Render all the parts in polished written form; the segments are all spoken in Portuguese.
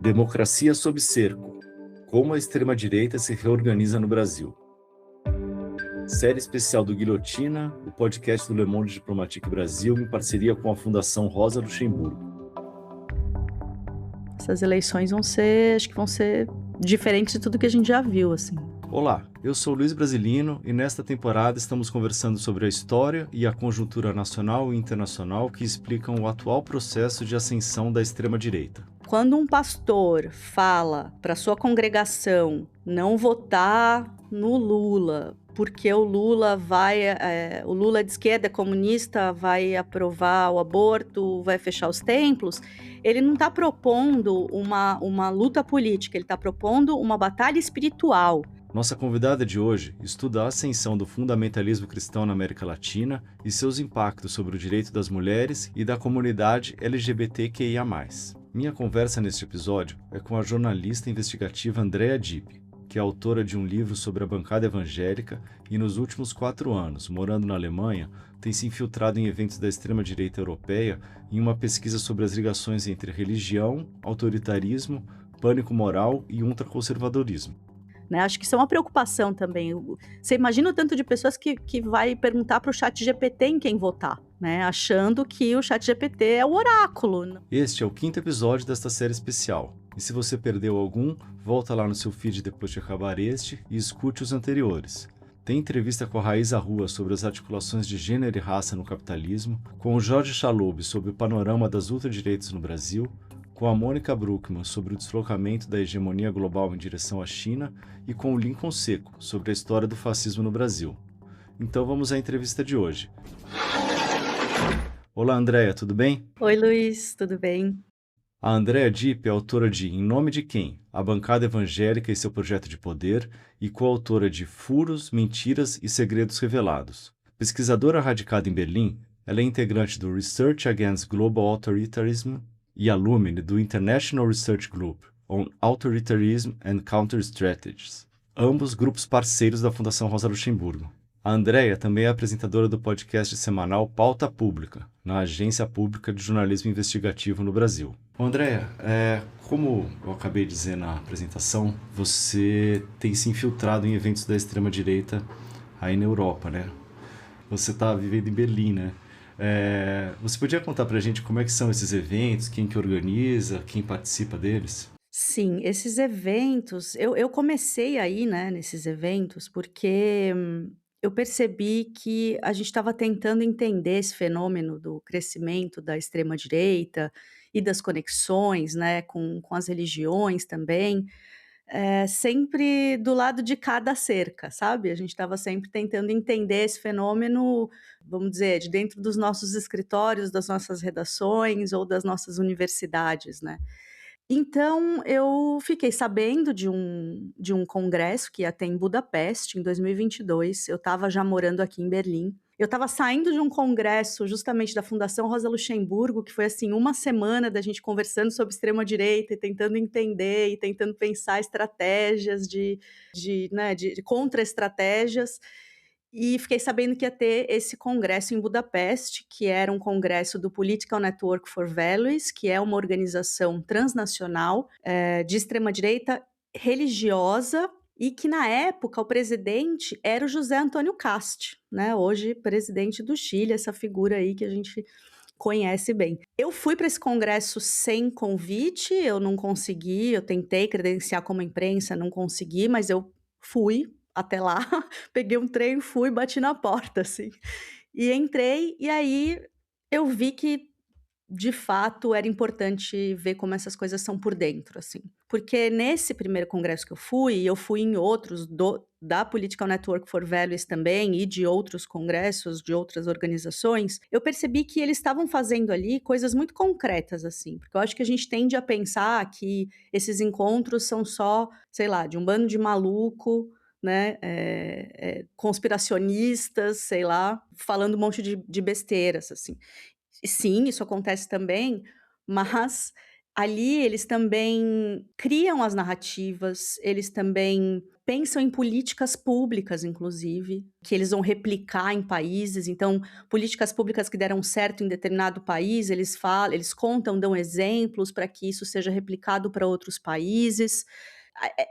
Democracia sob cerco. Como a extrema-direita se reorganiza no Brasil. Série especial do Guilhotina, o podcast do Le Monde Diplomatique Brasil, em parceria com a Fundação Rosa Luxemburgo. Essas eleições acho que vão ser diferentes de tudo que a gente já viu, assim. Olá, eu sou Luiz Brasilino e nesta temporada estamos conversando sobre a história e a conjuntura nacional e internacional que explicam o atual processo de ascensão da extrema-direita. Quando um pastor fala para sua congregação não votar no Lula, porque o Lula o Lula de esquerda é comunista, vai aprovar o aborto, vai fechar os templos, ele não está propondo uma luta política, ele está propondo uma batalha espiritual. Nossa convidada de hoje estuda a ascensão do fundamentalismo cristão na América Latina e seus impactos sobre o direito das mulheres e da comunidade LGBTQIA+. Minha conversa neste episódio é com a jornalista investigativa Andrea Dipp, que é autora de um livro sobre a bancada evangélica e nos últimos 4 anos, morando na Alemanha, tem se infiltrado em eventos da extrema-direita europeia em uma pesquisa sobre as ligações entre religião, autoritarismo, pânico moral e ultraconservadorismo. Né? Acho que isso é uma preocupação também. Você imagina o tanto de pessoas que vai perguntar para o ChatGPT em quem votar, né? Achando que o ChatGPT é o oráculo. Este é o 5º episódio desta série especial. E se você perdeu algum, volta lá no seu feed depois de acabar este e escute os anteriores. Tem entrevista com a Raíza Rua sobre as articulações de gênero e raça no capitalismo, com o Jorge Chalub sobre o panorama das ultradireitas no Brasil, com a Mônica Bruckmann sobre o deslocamento da hegemonia global em direção à China e com o Lincoln Seco sobre a história do fascismo no Brasil. Então vamos à entrevista de hoje. Olá, Andrea, tudo bem? Oi, Luiz, tudo bem? A Andrea Dipp é autora de Em Nome de Quem? A Bancada Evangélica e seu Projeto de Poder e coautora de Furos, Mentiras e Segredos Revelados. Pesquisadora radicada em Berlim, ela é integrante do Research Against Global Authoritarism e alumni do International Research Group on Authoritarism and Counter Strategies, ambos grupos parceiros da Fundação Rosa Luxemburgo. A Andrea também é apresentadora do podcast semanal Pauta Pública, na Agência Pública de Jornalismo Investigativo no Brasil. Andrea, como eu acabei de dizer na apresentação, você tem se infiltrado em eventos da extrema-direita aí na Europa, né? Você está vivendo em Berlim, né? Você podia contar pra gente como é que são esses eventos, quem que organiza, quem participa deles? Sim, esses eventos, eu comecei aí, né, nesses eventos, porque eu percebi que a gente estava tentando entender esse fenômeno do crescimento da extrema-direita e das conexões, né, com as religiões também, sempre do lado de cada cerca, sabe? A gente estava sempre tentando entender esse fenômeno, vamos dizer, de dentro dos nossos escritórios, das nossas redações ou das nossas universidades, né? Então, eu fiquei sabendo de um congresso que ia ter em Budapeste, em 2022. Eu estava já morando aqui em Berlim. Eu estava saindo de um congresso justamente da Fundação Rosa Luxemburgo, que foi assim uma semana da gente conversando sobre extrema-direita e tentando entender e tentando pensar estratégias né, de contra-estratégias. E fiquei sabendo que ia ter esse congresso em Budapeste, que era um congresso do Political Network for Values, que é uma organização transnacional de extrema-direita religiosa, e que na época o presidente era o José Antônio Cast, né? Hoje presidente do Chile, essa figura aí que a gente conhece bem. Eu fui para esse congresso sem convite, eu não consegui, eu tentei credenciar como imprensa, não consegui, mas eu fui até lá, peguei um trem, fui, bati na porta, assim, e entrei, e aí eu vi que, de fato, era importante ver como essas coisas são por dentro, assim. Porque nesse primeiro congresso que eu fui em outros da Political Network for Values também e de outros congressos, de outras organizações, eu percebi que eles estavam fazendo ali coisas muito concretas, assim, porque eu acho que a gente tende a pensar que esses encontros são só, sei lá, de um bando de maluco, né, conspiracionistas, sei lá, falando um monte de besteiras, assim. Sim, isso acontece também, mas Ali eles também criam as narrativas, eles também pensam em políticas públicas, inclusive, que eles vão replicar em países. Então, políticas públicas que deram certo em determinado país, eles falam, eles contam, dão exemplos para que isso seja replicado para outros países.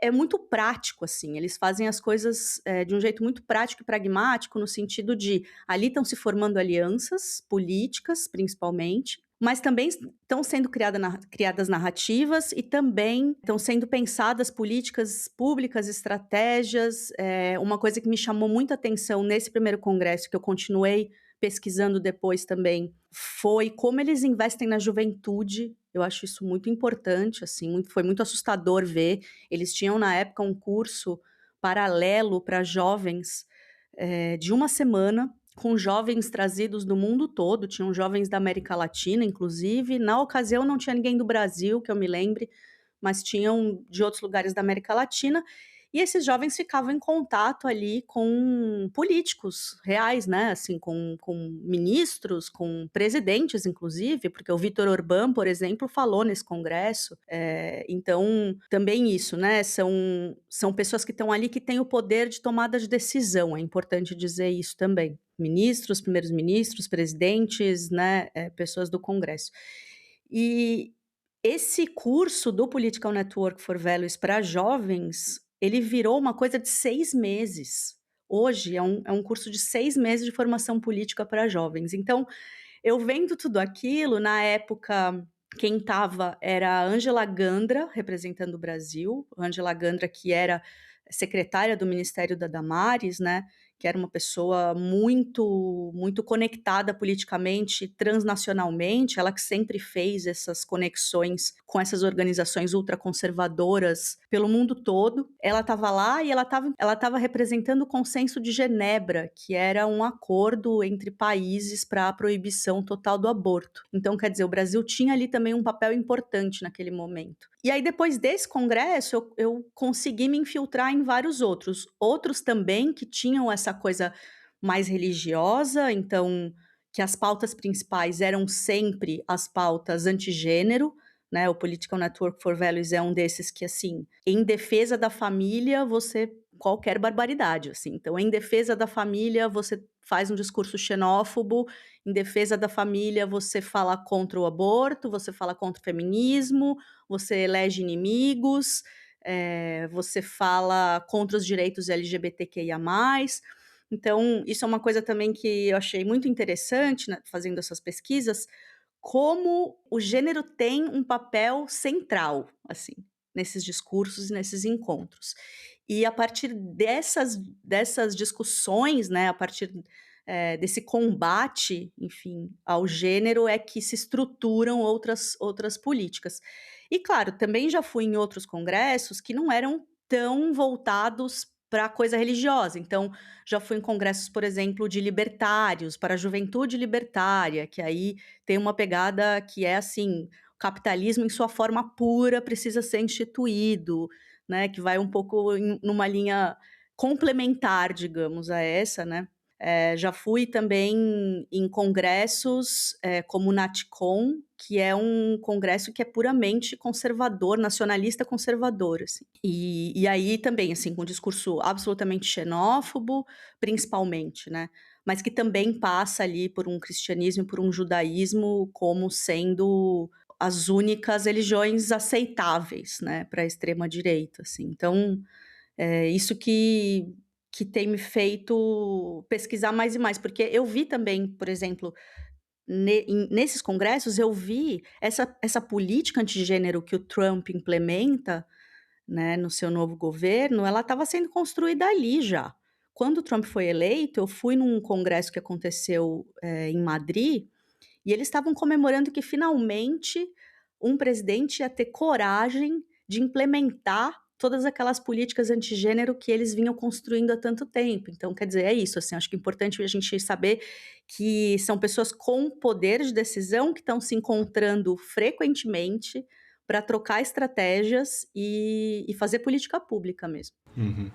É muito prático, assim, eles fazem as coisas, de um jeito muito prático e pragmático, no sentido de ali estão se formando alianças políticas, principalmente, mas também estão sendo criadas narrativas e também estão sendo pensadas políticas públicas, estratégias. Uma coisa que me chamou muita atenção nesse primeiro congresso, que eu continuei pesquisando depois também, foi como eles investem na juventude. Eu acho isso muito importante, assim, foi muito assustador ver. Eles tinham, na época, um curso paralelo para jovens, de uma semana, com jovens trazidos do mundo todo, tinham jovens da América Latina, inclusive. Na ocasião não tinha ninguém do Brasil, que eu me lembre, mas tinham de outros lugares da América Latina, e esses jovens ficavam em contato ali com políticos reais, né, assim, com ministros, com presidentes, inclusive, porque o Viktor Orbán, por exemplo, falou nesse congresso. Então, também isso, né, são pessoas que estão ali que têm o poder de tomada de decisão, é importante dizer isso também. Ministros, primeiros ministros, presidentes, né, pessoas do Congresso. E esse curso do Political Network for Values para jovens, ele virou uma coisa de 6 meses. Hoje é um curso de 6 meses de formação política para jovens. Então, eu vendo tudo aquilo, na época, quem estava era a Ângela Gandra, representando o Brasil. Ângela Gandra, que era secretária do Ministério da Damares, né, que era uma pessoa muito muito conectada politicamente, transnacionalmente, ela que sempre fez essas conexões com essas organizações ultraconservadoras pelo mundo todo. Ela estava lá e ela estava representando o Consenso de Genebra, que era um acordo entre países para a proibição total do aborto. Então, quer dizer, o Brasil tinha ali também um papel importante naquele momento. E aí, depois desse congresso, eu consegui me infiltrar em vários outros também que tinham essa coisa mais religiosa, então, que as pautas principais eram sempre as pautas antigênero, né? O Political Network for Values é um desses que, assim, em defesa da família, qualquer barbaridade, assim. Então, em defesa da família, você faz um discurso xenófobo, em defesa da família, você fala contra o aborto, você fala contra o feminismo, você elege inimigos, você fala contra os direitos LGBTQIA+. Então, isso é uma coisa também que eu achei muito interessante, né, fazendo essas pesquisas, como o gênero tem um papel central, assim, nesses discursos e nesses encontros. E a partir dessas discussões, né, a partir desse combate, enfim, ao gênero, é que se estruturam outras políticas. E claro, também já fui em outros congressos que não eram tão voltados para a coisa religiosa. Então, já fui em congressos, por exemplo, de libertários, para a juventude libertária, que aí tem uma pegada que é assim: o capitalismo em sua forma pura precisa ser instituído, né, que vai um pouco numa linha complementar, digamos, a essa, né. Já fui também em congressos, como o Natcon, que é um congresso que é puramente conservador, nacionalista conservador, assim. E aí também, assim, com um discurso absolutamente xenófobo, principalmente, né, mas que também passa ali por um cristianismo e por um judaísmo como sendo as únicas religiões aceitáveis, né, pra extrema direita, assim. Então, isso que tem me feito pesquisar mais e mais, porque eu vi também, por exemplo, nesses congressos, eu vi essa política antigênero que o Trump implementa, né, no seu novo governo, ela estava sendo construída ali já. Quando o Trump foi eleito, eu fui num congresso que aconteceu, em Madrid, e eles estavam comemorando que finalmente um presidente ia ter coragem de implementar todas aquelas políticas antigênero que eles vinham construindo há tanto tempo. Então, quer dizer, é isso, assim, acho que é importante a gente saber que são pessoas com poder de decisão que estão se encontrando frequentemente para trocar estratégias e fazer política pública mesmo. Uhum.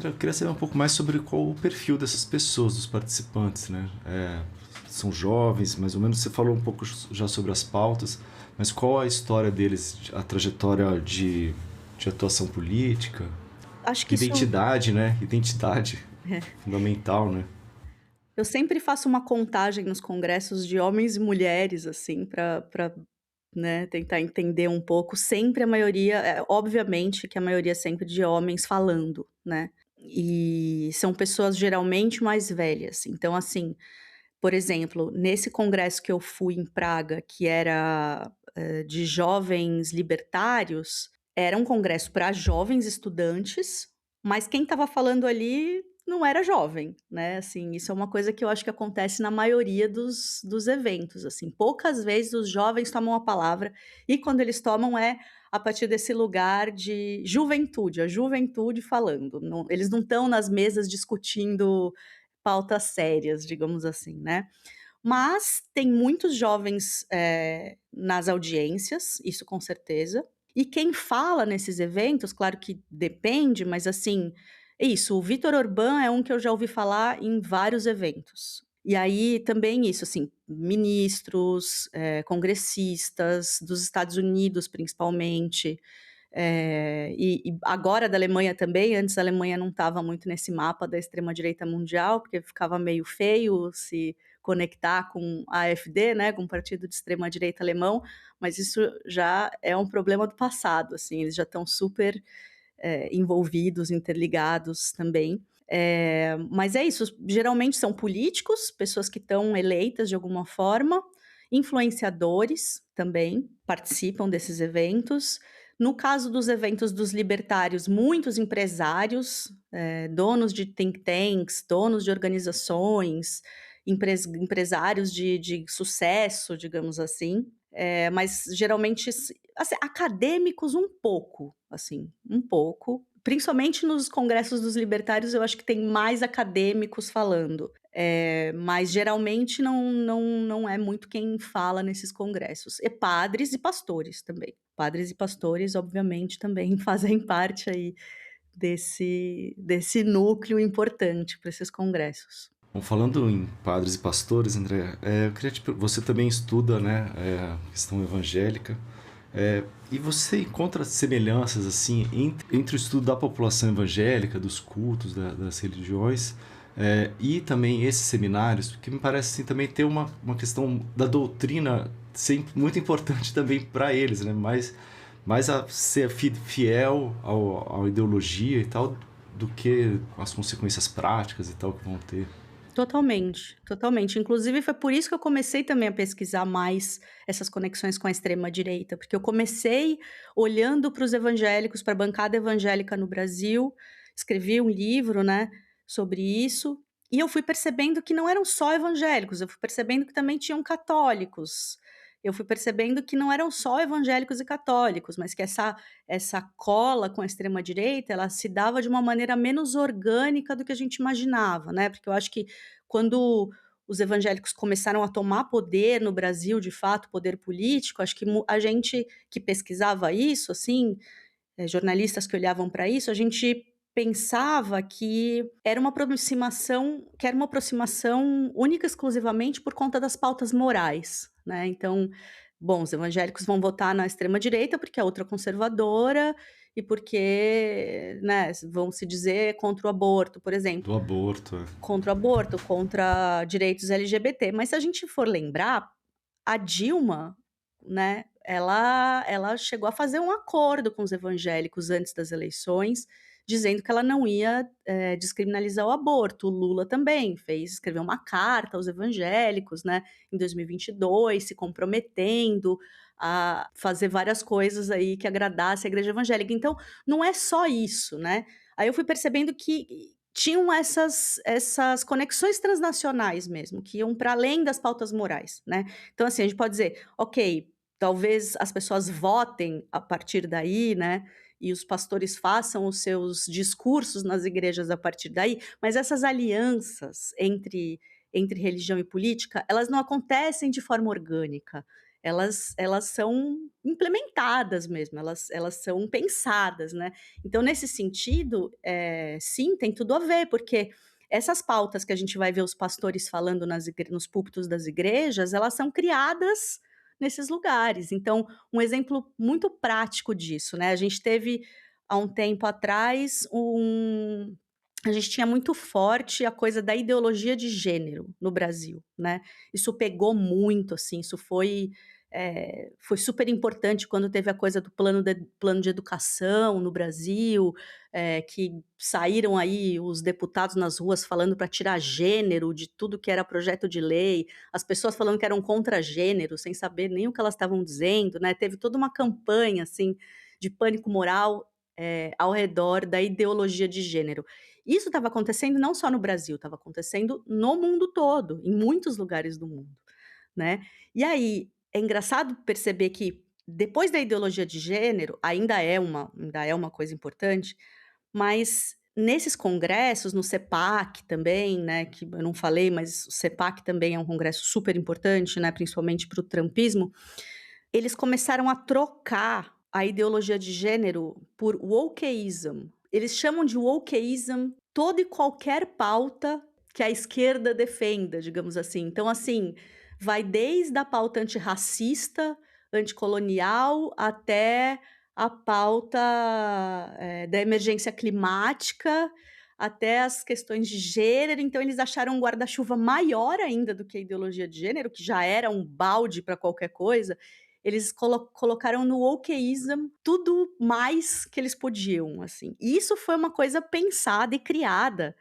Eu queria saber um pouco mais sobre qual o perfil dessas pessoas, dos participantes, né? São jovens, mais ou menos. Você falou um pouco já sobre as pautas, Mas qual a história deles, a trajetória de atuação política? Acho que isso Identidade, né? Identidade fundamental, né? eu sempre faço uma contagem nos congressos de homens e mulheres, assim, para né, tentar entender um pouco. Sempre a maioria obviamente que a maioria é sempre de homens falando, né. E são pessoas geralmente mais velhas. Então, assim, por exemplo, nesse congresso que eu fui em Praga, que era, de jovens libertários, era um congresso para jovens estudantes, mas quem estava falando ali não era jovem, né, assim, isso é uma coisa que eu acho que acontece na maioria dos eventos, assim, poucas vezes os jovens tomam a palavra, e quando eles tomam é a partir desse lugar de juventude, a juventude falando, eles não estão nas mesas discutindo pautas sérias, digamos assim, né. Mas tem muitos jovens, nas audiências, isso com certeza. E quem fala nesses eventos, claro que depende, mas assim, é isso, o Vítor Orbán é um que eu já ouvi falar em vários eventos. E aí também isso, assim, ministros, congressistas dos Estados Unidos principalmente, e agora da Alemanha também, antes a Alemanha não estava muito nesse mapa da extrema direita mundial, porque ficava meio feio se conectar com a AfD, né, com o partido de extrema direita alemão, mas isso já é um problema do passado, assim, eles já estão super, envolvidos, interligados também. Mas é isso, geralmente são políticos, pessoas que estão eleitas de alguma forma, influenciadores também participam desses eventos. No caso dos eventos dos libertários, muitos empresários, donos de think tanks, donos de organizações, empresários de sucesso, digamos assim, mas geralmente assim, acadêmicos um pouco, assim, um pouco. Principalmente nos congressos dos libertários, eu acho que tem mais acadêmicos falando, mas geralmente não é muito quem fala nesses congressos. E padres e pastores também. Padres e pastores, obviamente, também fazem parte aí desse núcleo importante para esses congressos. Bom, falando em padres e pastores, André, eu queria você também estuda, né, questão evangélica, e você encontra semelhanças assim entre o estudo da população evangélica, dos cultos, das religiões, e também esses seminários, que me parece assim, também ter uma questão da doutrina ser muito importante também para eles, né, mais a ser fiel à ideologia e tal, do que as consequências práticas e tal que vão ter. Totalmente, totalmente. Inclusive foi por isso que eu comecei também a pesquisar mais essas conexões com a extrema direita, porque eu comecei olhando para os evangélicos, para a bancada evangélica no Brasil, escrevi um livro, né, sobre isso, e eu fui percebendo que não eram só evangélicos, eu fui percebendo que também tinham católicos. Eu fui percebendo que não eram só evangélicos e católicos, mas que essa cola com a extrema direita, ela se dava de uma maneira menos orgânica do que a gente imaginava, né? Porque eu acho que quando os evangélicos começaram a tomar poder no Brasil, de fato, poder político, acho que a gente que pesquisava isso, assim, jornalistas que olhavam para isso, a gente pensava que era uma aproximação única e exclusivamente por conta das pautas morais, né. Então, bom, os evangélicos vão votar na extrema direita porque é ultraconservadora e porque, né, vão se dizer contra o aborto, por exemplo. Do aborto, Contra o aborto, contra direitos LGBT, mas se a gente for lembrar, a Dilma, né, ela chegou a fazer um acordo com os evangélicos antes das eleições, dizendo que ela não ia, descriminalizar o aborto. O Lula também escreveu uma carta aos evangélicos, né, em 2022, se comprometendo a fazer várias coisas aí que agradasse a igreja evangélica. Então, não é só isso, né. Aí eu fui percebendo que tinham essas conexões transnacionais mesmo, que iam para além das pautas morais, né. Então, assim, a gente pode dizer: "Ok, talvez as pessoas votem a partir daí, né, e os pastores façam os seus discursos nas igrejas a partir daí", mas essas alianças entre religião e política, elas não acontecem de forma orgânica, elas são implementadas mesmo, elas são pensadas, né. Então, nesse sentido, sim, tem tudo a ver, porque essas pautas que a gente vai ver os pastores falando nos púlpitos das igrejas, elas são criadas nesses lugares. Então, um exemplo muito prático disso, né, a gente teve, há um tempo atrás, a gente tinha muito forte a coisa da ideologia de gênero no Brasil, né. Isso pegou muito, assim, isso foi super importante quando teve a coisa do plano de educação no Brasil, que saíram aí os deputados nas ruas falando para tirar gênero de tudo que era projeto de lei, as pessoas falando que eram contra gênero, sem saber nem o que elas estavam dizendo, né. Teve toda uma campanha, assim, de pânico moral, ao redor da ideologia de gênero. Isso estava acontecendo não só no Brasil, estava acontecendo no mundo todo, em muitos lugares do mundo, né. E aí, é engraçado perceber que depois da ideologia de gênero, ainda é uma coisa importante, mas nesses congressos, no CEPAC também, né, que eu não falei, mas o CEPAC também é um congresso super importante, né, principalmente para o trumpismo, eles começaram a trocar a ideologia de gênero por wokeism. Eles chamam de wokeism toda e qualquer pauta que a esquerda defenda, digamos assim. Então, assim, vai desde a pauta antirracista, anticolonial, até a pauta, da emergência climática, até as questões de gênero. Então eles acharam um guarda-chuva maior ainda do que a ideologia de gênero, que já era um balde para qualquer coisa, eles colocaram no wokeism tudo mais que eles podiam, assim. E isso foi uma coisa pensada e criada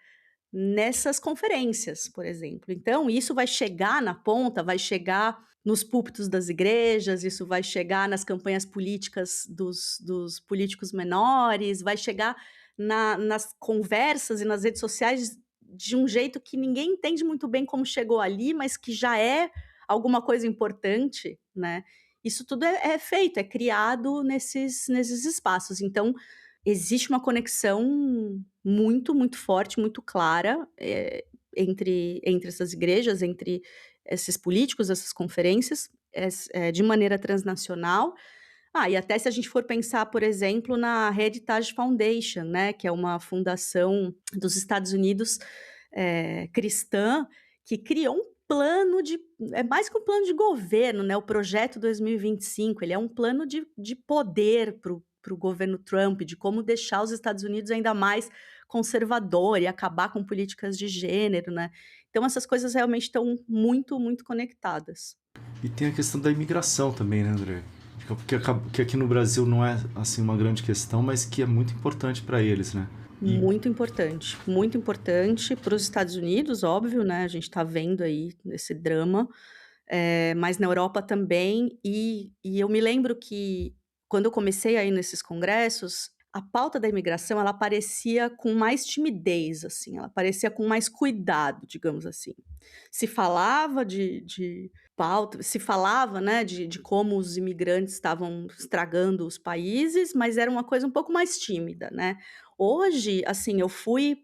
nessas conferências, por exemplo. Então isso vai chegar na ponta, vai chegar nos púlpitos das igrejas, isso vai chegar nas campanhas políticas dos políticos menores, vai chegar nas conversas e nas redes sociais de um jeito que ninguém entende muito bem como chegou ali, mas que já é alguma coisa importante, né. Isso tudo é feito, é criado nesses espaços. Então, existe uma conexão muito, muito forte, muito clara, entre essas igrejas, entre esses políticos, essas conferências, de maneira transnacional. E até se a gente for pensar, por exemplo, na Heritage Foundation, né, que é uma fundação dos Estados Unidos, cristã, que criou um plano é mais que um plano de governo, né, o projeto 2025, ele é um plano de poder para o governo Trump, de como deixar os Estados Unidos ainda mais conservador e acabar com políticas de gênero, né. Então essas coisas realmente estão muito, muito conectadas. E tem a questão da imigração também, né, André? Que aqui no Brasil não é assim uma grande questão, mas que é muito importante para eles, né? E Muito importante para os Estados Unidos, óbvio, né, a gente está vendo aí esse drama, mas na Europa também, e eu me lembro que quando eu comecei a ir nesses congressos, a pauta da imigração ela aparecia com mais timidez, assim, ela aparecia com mais cuidado, digamos assim. Se falava de pauta, se falava, né, de como os imigrantes estavam estragando os países, mas era uma coisa um pouco mais tímida, né. Hoje, assim, eu fui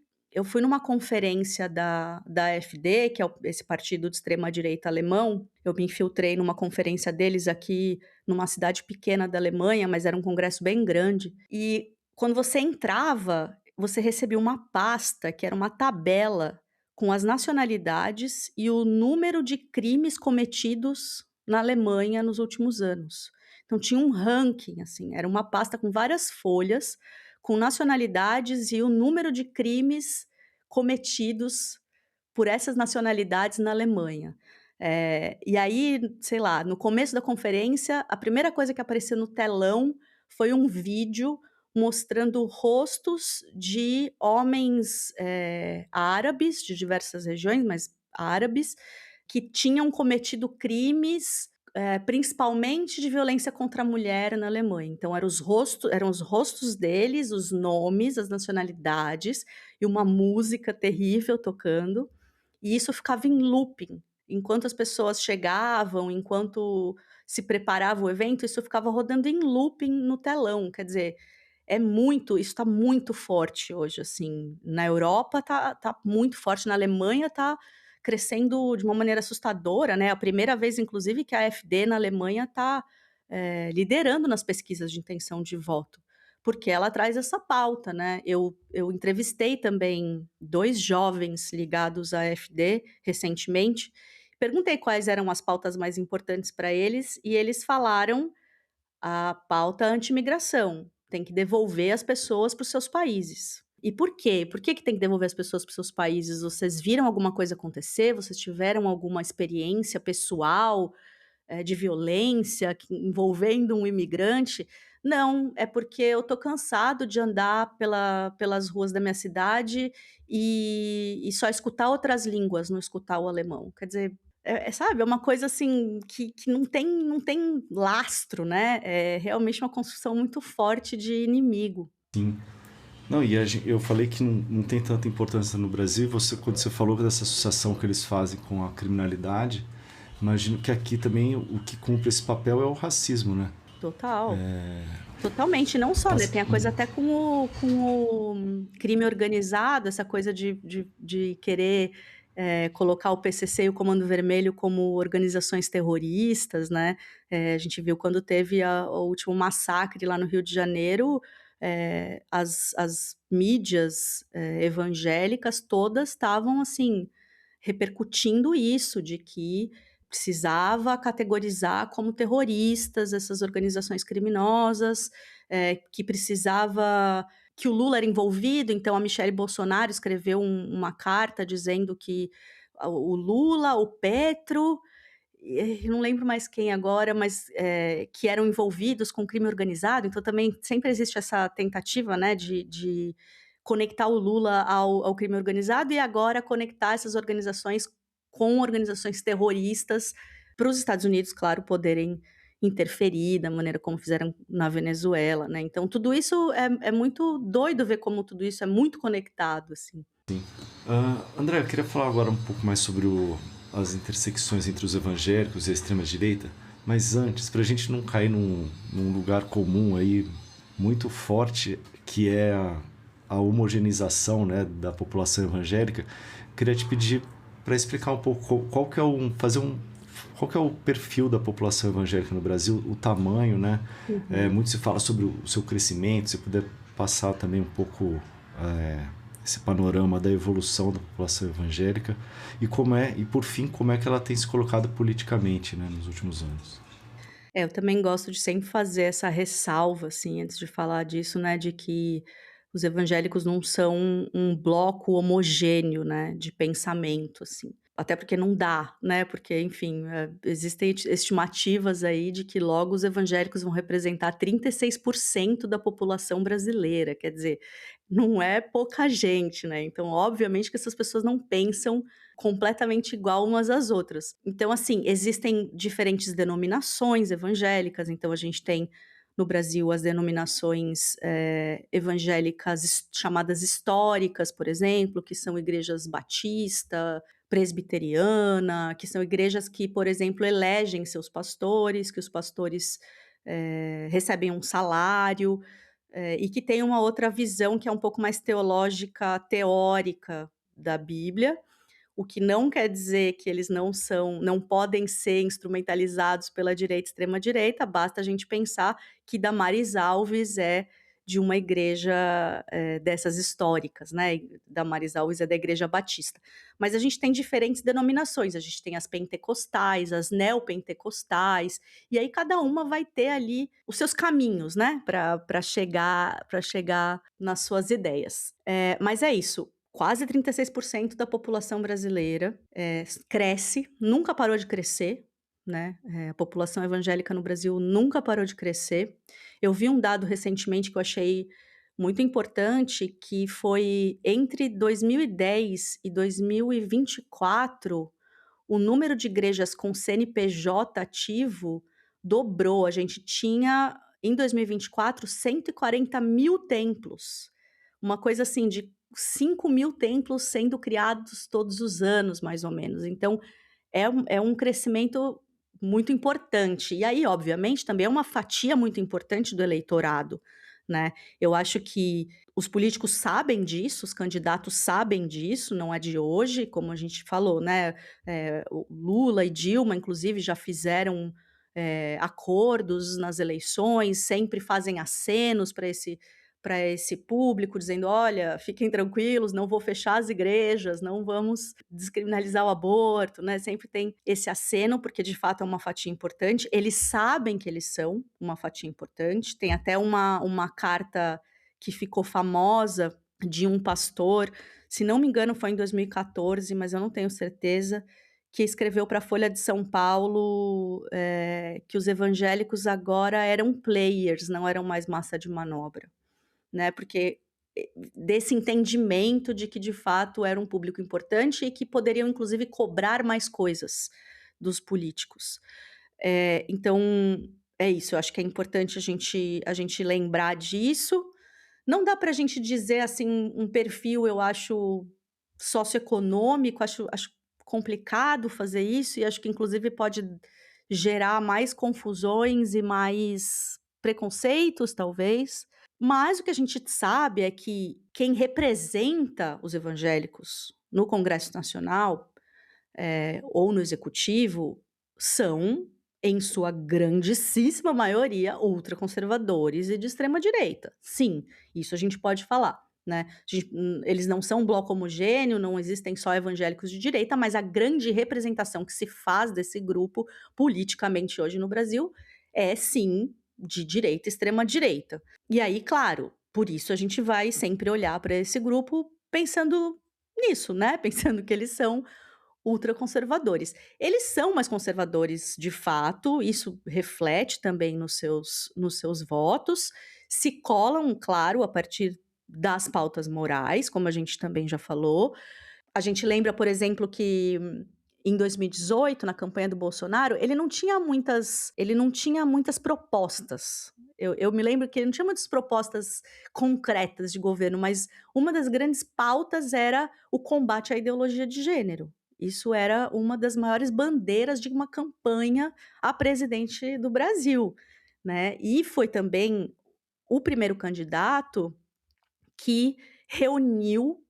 numa conferência da AfD, que é esse partido de extrema direita alemão, eu me infiltrei numa conferência deles aqui numa cidade pequena da Alemanha, mas era um congresso bem grande, e quando você entrava, você recebia uma pasta que era uma tabela com as nacionalidades e o número de crimes cometidos na Alemanha nos últimos anos. Então tinha um ranking, assim, era uma pasta com várias folhas, com nacionalidades e o número de crimes cometidos por essas nacionalidades na Alemanha. E aí, sei lá, no começo da conferência, a primeira coisa que apareceu no telão foi um vídeo mostrando rostos de homens, árabes, de diversas regiões, mas árabes, que tinham cometido crimes, principalmente de violência contra a mulher na Alemanha. Então eram os rostos deles, os nomes, as nacionalidades e uma música terrível tocando, e isso ficava em looping. Enquanto as pessoas chegavam, enquanto se preparava o evento, isso ficava rodando em looping no telão, quer dizer, isso está muito forte hoje, assim, na Europa tá muito forte, na Alemanha tá crescendo de uma maneira assustadora, né, a primeira vez inclusive que a AfD na Alemanha tá, liderando nas pesquisas de intenção de voto, porque ela traz essa pauta, né. Eu entrevistei também 2 jovens ligados à AfD recentemente, perguntei quais eram as pautas mais importantes para eles e eles falaram a pauta anti-imigração, tem que devolver as pessoas para os seus países. E por quê? Por que que tem que devolver as pessoas para os seus países? Vocês viram alguma coisa acontecer? Vocês tiveram alguma experiência pessoal, de violência envolvendo um imigrante? Não, é porque eu tô cansado de andar pelas ruas da minha cidade e só escutar outras línguas, não escutar o alemão. Quer dizer, sabe, é uma coisa assim que não tem lastro, né, é realmente uma construção muito forte de inimigo. Sim. Não, e eu falei que não tem tanta importância no Brasil. Quando você falou dessa associação que eles fazem com a criminalidade, imagino que aqui também o que cumpre esse papel é o racismo, né? Total. Totalmente, não só, né, As- tem a coisa até com o crime organizado, essa coisa de querer, colocar o PCC e o Comando Vermelho como organizações terroristas, né, a gente viu quando teve o último massacre lá no Rio de Janeiro, as mídias, evangélicas todas estavam, assim, repercutindo isso, de que precisava categorizar como terroristas essas organizações criminosas, que precisava que o Lula era envolvido, então a Michelle Bolsonaro escreveu uma carta dizendo que o Lula, o Petro, eu não lembro mais quem agora, mas que eram envolvidos com crime organizado, então também sempre existe essa tentativa, né, de conectar o Lula ao crime organizado e agora conectar essas organizações com organizações terroristas para os Estados Unidos, claro, poderem interferir da maneira como fizeram na Venezuela, né? Então tudo isso é muito doido ver como tudo isso é muito conectado, assim. André, eu queria falar agora um pouco mais sobre as intersecções entre os evangélicos e a extrema-direita, mas antes, para a gente não cair num lugar comum aí muito forte, que é a homogeneização, né, da população evangélica, queria te pedir para explicar um pouco qual que é o perfil da população evangélica no Brasil, o tamanho, né? Uhum. Muito se fala sobre o seu crescimento, se puder passar também um pouco esse panorama da evolução da população evangélica e por fim como é que ela tem se colocado politicamente, né, nos últimos anos. Eu também gosto de sempre fazer essa ressalva, assim, antes de falar disso, né, de que os evangélicos não são um bloco homogêneo, né, de pensamento, assim. Até porque não dá, né, porque, enfim, existem estimativas aí de que logo os evangélicos vão representar 36% da população brasileira, quer dizer, não é pouca gente, né, então obviamente que essas pessoas não pensam completamente igual umas às outras. Então, assim, existem diferentes denominações evangélicas, então a gente tem no Brasil as denominações evangélicas chamadas históricas, por exemplo, que são igrejas batista, presbiteriana, que são igrejas que, por exemplo, elegem seus pastores, que os pastores recebem um salário, e que tem uma outra visão que é um pouco mais teológica, teórica da Bíblia, o que não quer dizer que eles não podem ser instrumentalizados pela direita, extrema direita, basta a gente pensar que Damares Alves é de uma igreja, dessas históricas, né, Damares Alves é da igreja batista. Mas a gente tem diferentes denominações, a gente tem as pentecostais, as neopentecostais, e aí cada uma vai ter ali os seus caminhos, né, para chegar nas suas ideias. Mas é isso, quase 36% da população brasileira, cresce, nunca parou de crescer, né, a população evangélica no Brasil nunca parou de crescer. Eu vi um dado recentemente que eu achei muito importante, que foi entre 2010 e 2024, o número de igrejas com CNPJ ativo dobrou. A gente tinha, em 2024, 140.000 templos. Uma coisa assim de 5.000 templos sendo criados todos os anos, mais ou menos. Então, é um crescimento muito importante. E aí, obviamente, também é uma fatia muito importante do eleitorado, né. Eu acho que os políticos sabem disso, os candidatos sabem disso, não é de hoje, como a gente falou, né, o Lula e Dilma, inclusive, já fizeram, acordos nas eleições, sempre fazem acenos para esse público, dizendo: "Olha, fiquem tranquilos, não vou fechar as igrejas, não vamos descriminalizar o aborto", né, sempre tem esse aceno, porque de fato é uma fatia importante, eles sabem que eles são uma fatia importante, tem até uma carta que ficou famosa de um pastor, se não me engano foi em 2014, mas eu não tenho certeza, que escreveu para a Folha de São Paulo, que os evangélicos agora eram players, não eram mais massa de manobra, né, porque, desse entendimento de que de fato era um público importante e que poderiam inclusive cobrar mais coisas dos políticos. Então, é isso, eu acho que é importante a gente lembrar disso. Não dá para a gente dizer, assim, um perfil, eu acho, socioeconômico, acho complicado fazer isso e acho que inclusive pode gerar mais confusões e mais preconceitos, talvez. Mas o que a gente sabe é que quem representa os evangélicos no Congresso Nacional, ou no executivo, são, em sua grandíssima maioria, ultraconservadores e de extrema direita. Sim, isso a gente pode falar, né. Eles não são um bloco homogêneo, não existem só evangélicos de direita, mas a grande representação que se faz desse grupo, politicamente hoje no Brasil, é sim de direita, extrema direita. E aí, claro, por isso a gente vai sempre olhar para esse grupo pensando nisso, né, pensando que eles são ultraconservadores. Eles são mais conservadores de fato, isso reflete também nos seus votos, se colam, claro, a partir das pautas morais, como a gente também já falou. A gente lembra, por exemplo, que em 2018, na campanha do Bolsonaro, ele não tinha muitas propostas. Eu me lembro que ele não tinha muitas propostas concretas de governo, mas uma das grandes pautas era o combate à ideologia de gênero. Isso era uma das maiores bandeiras de uma campanha a presidente do Brasil, né. E foi também o primeiro candidato que reuniu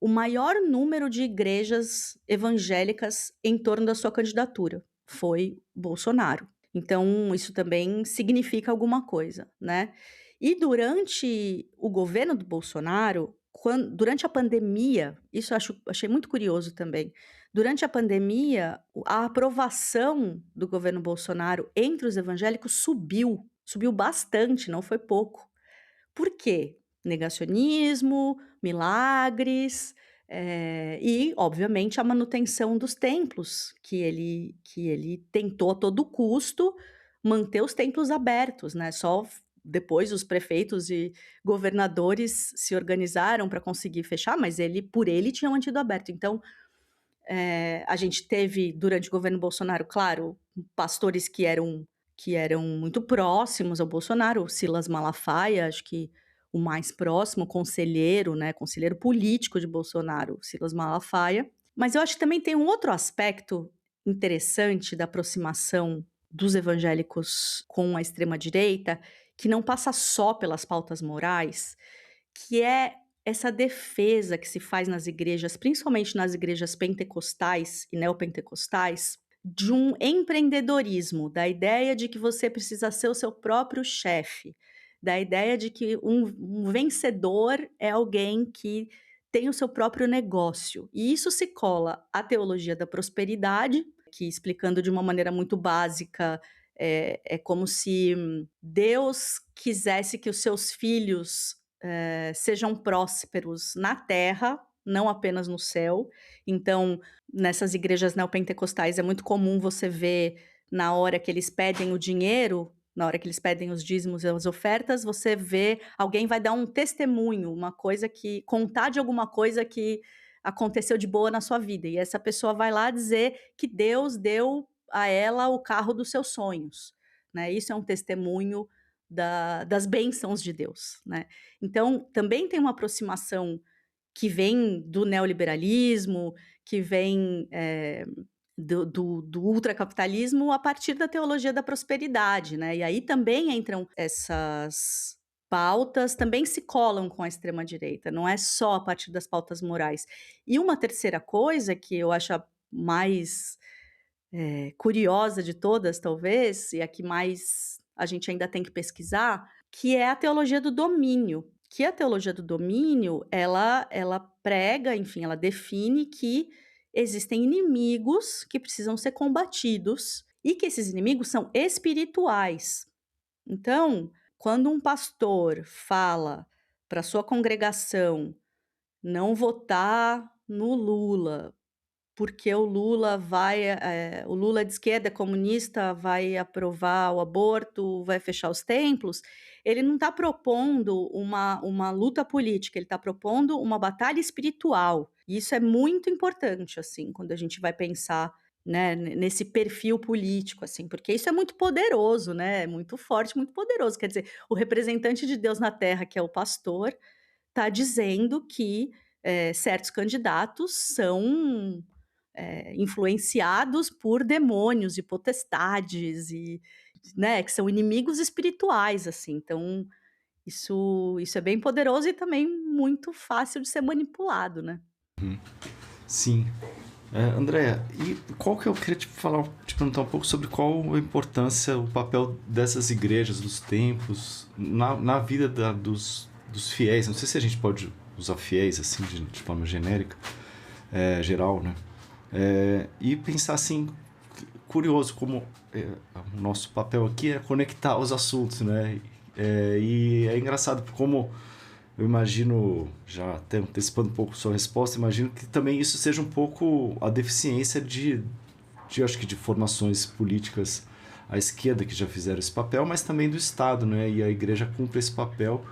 o maior número de igrejas evangélicas em torno da sua candidatura, foi Bolsonaro. Então isso também significa alguma coisa, né. E durante o governo do Bolsonaro, durante a pandemia, isso eu achei muito curioso também, durante a pandemia, a aprovação do governo Bolsonaro entre os evangélicos subiu bastante, não foi pouco. Por quê? Negacionismo, milagres, e obviamente a manutenção dos templos, que ele tentou a todo custo manter os templos abertos, né, só depois os prefeitos e governadores se organizaram para conseguir fechar, mas ele tinha mantido aberto. Então, a gente teve durante o governo Bolsonaro, claro, pastores que eram muito próximos ao Bolsonaro, o Silas Malafaia, acho que o mais próximo conselheiro, né, conselheiro político de Bolsonaro, Silas Malafaia. Mas eu acho que também tem um outro aspecto interessante da aproximação dos evangélicos com a extrema direita, que não passa só pelas pautas morais, que é essa defesa que se faz nas igrejas, principalmente nas igrejas pentecostais e neopentecostais, de um empreendedorismo, da ideia de que você precisa ser o seu próprio chefe, da ideia de que um vencedor é alguém que tem o seu próprio negócio. E isso se cola à teologia da prosperidade, que, explicando de uma maneira muito básica, é como se Deus quisesse que os seus filhos sejam prósperos na terra, não apenas no céu. Então, nessas igrejas neopentecostais é muito comum você ver, na hora que eles pedem o dinheiro, na hora que eles pedem os dízimos e as ofertas, você vê alguém vai dar um testemunho, uma coisa que contar de alguma coisa que aconteceu de boa na sua vida, e essa pessoa vai lá dizer que Deus deu a ela o carro dos seus sonhos, né, isso é um testemunho das bênçãos de Deus, né. Então, também tem uma aproximação que vem do neoliberalismo, que vem, do ultracapitalismo a partir da teologia da prosperidade, né, e aí também entram essas pautas, também se colam com a extrema direita, não é só a partir das pautas morais. E uma terceira coisa que eu acho a mais, curiosa de todas talvez, e a que mais a gente ainda tem que pesquisar, que é a teologia do domínio, que a teologia do domínio, ela prega, enfim, ela define que existem inimigos que precisam ser combatidos e que esses inimigos são espirituais. Então, quando um pastor fala para sua congregação não votar no Lula, porque o Lula é de esquerda, é comunista, vai aprovar o aborto, vai fechar os templos, ele não está propondo uma luta política, ele está propondo uma batalha espiritual. E isso é muito importante, assim, quando a gente vai pensar, né, nesse perfil político, assim, porque isso é muito poderoso, né, é muito forte, muito poderoso. Quer dizer, o representante de Deus na terra, que é o pastor, está dizendo que, certos candidatos são influenciados por demônios e potestades e, né, que são inimigos espirituais, assim. Então, isso é bem poderoso e também muito fácil de ser manipulado, né. Sim. Andréa, e qual que eu queria te perguntar um pouco sobre qual a importância, o papel dessas igrejas, dos templos, na vida dos fiéis. Não sei se a gente pode usar fiéis assim de forma genérica, geral, né? E pensar assim, curioso como o nosso papel aqui é conectar os assuntos, né? E é engraçado como eu imagino, já até antecipando um pouco sua resposta, imagino que também isso seja um pouco a deficiência acho que de formações políticas à esquerda que já fizeram esse papel, mas também do Estado, né? E a igreja cumpre esse papel.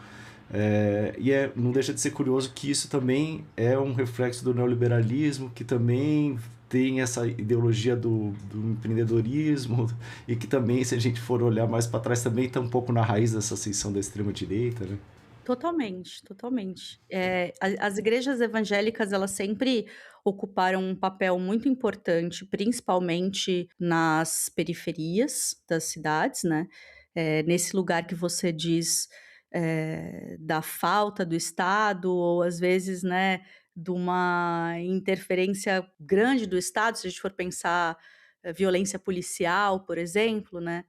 Não deixa de ser curioso que isso também é um reflexo do neoliberalismo, que também tem essa ideologia do empreendedorismo e que também, se a gente for olhar mais para trás, também está um pouco na raiz dessa ascensão da extrema-direita, né? Totalmente, totalmente. As igrejas evangélicas, elas sempre ocuparam um papel muito importante, principalmente nas periferias das cidades, né. Nesse lugar que você diz, da falta do Estado ou às vezes, né, de uma interferência grande do Estado, se a gente for pensar, violência policial, por exemplo, né.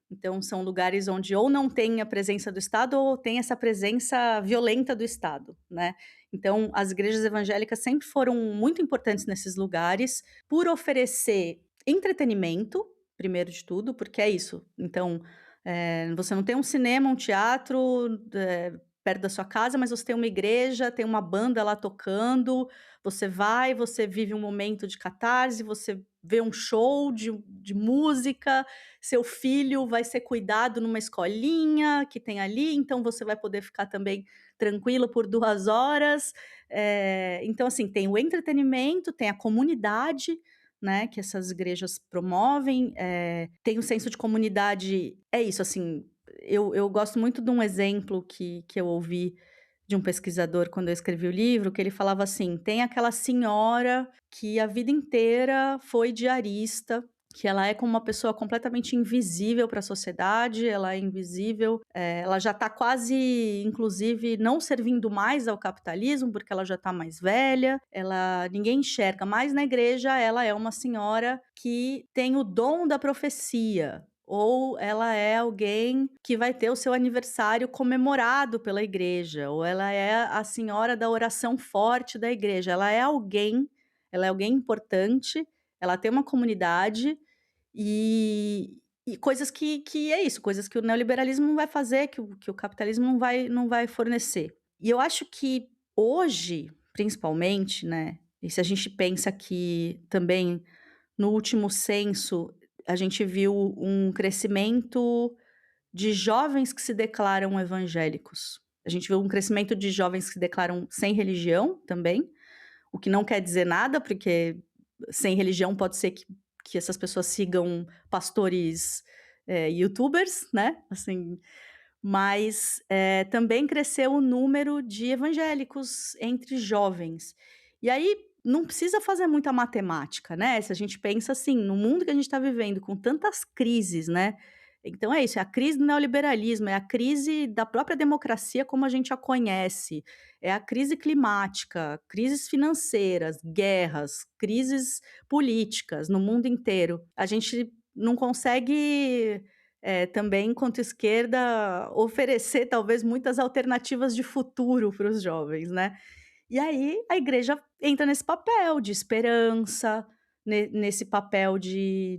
Então são lugares onde ou não tem a presença do Estado ou tem essa presença violenta do Estado, né. Então as igrejas evangélicas sempre foram muito importantes nesses lugares, por oferecer entretenimento, primeiro de tudo, porque é isso, então, você não tem um cinema, um teatro, perto da sua casa, mas você tem uma igreja, tem uma banda lá tocando, você vai, você vive um momento de catarse, você vê um show de música, seu filho vai ser cuidado numa escolinha que tem ali, então você vai poder ficar também tranquilo por 2 horas. Então, assim, tem o entretenimento, tem a comunidade, né, que essas igrejas promovem, tem o senso de comunidade, é isso, assim, eu gosto muito de um exemplo que eu ouvi de um pesquisador quando eu escrevi o livro, que ele falava assim: "Tem aquela senhora que a vida inteira foi diarista, que ela é como uma pessoa completamente invisível para a sociedade, ela é invisível, ela já está quase, inclusive, não servindo mais ao capitalismo, porque ela já está mais velha, ela ninguém enxerga, mas na igreja ela é uma senhora que tem o dom da profecia, ou ela é alguém que vai ter o seu aniversário comemorado pela igreja, ou ela é a senhora da oração forte da igreja, ela é alguém importante, ela tem uma comunidade e coisas que é isso, coisas que o neoliberalismo não vai fazer, que o capitalismo não vai fornecer. E eu acho que hoje, principalmente, né, e se a gente pensa que também no último censo a gente viu um crescimento de jovens que se declaram evangélicos. A gente viu um crescimento de jovens que se declaram sem religião também, o que não quer dizer nada, porque sem religião pode ser que essas pessoas sigam pastores, youtubers, né, assim, mas, também cresceu o número de evangélicos entre jovens. E aí não precisa fazer muita matemática, né, se a gente pensa assim, no mundo que a gente está vivendo com tantas crises, né, então é isso, é a crise do neoliberalismo, é a crise da própria democracia como a gente a conhece, é a crise climática, crises financeiras, guerras, crises políticas no mundo inteiro. A gente não consegue também enquanto esquerda oferecer talvez muitas alternativas de futuro para os jovens, né. E aí a igreja entra nesse papel de esperança, nesse papel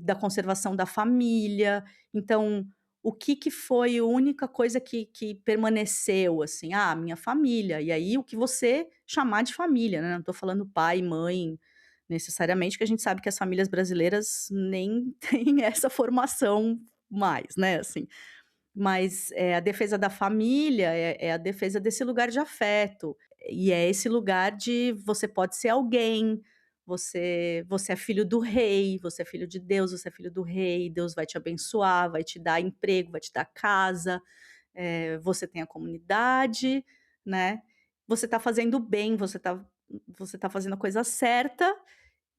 da conservação da família. Então, o que que foi a única coisa que permaneceu, assim? "Ah, minha família", e aí o que você chamar de família, né, não estou falando pai, mãe, necessariamente, que a gente sabe que as famílias brasileiras nem têm essa formação mais, né, assim. Mas, a defesa da família, é a defesa desse lugar de afeto, e é esse lugar de você pode ser alguém, você é filho do rei, você é filho de Deus, você é filho do rei, Deus vai te abençoar, vai te dar emprego, vai te dar casa, você tem a comunidade, né, você tá fazendo bem, você tá fazendo a coisa certa,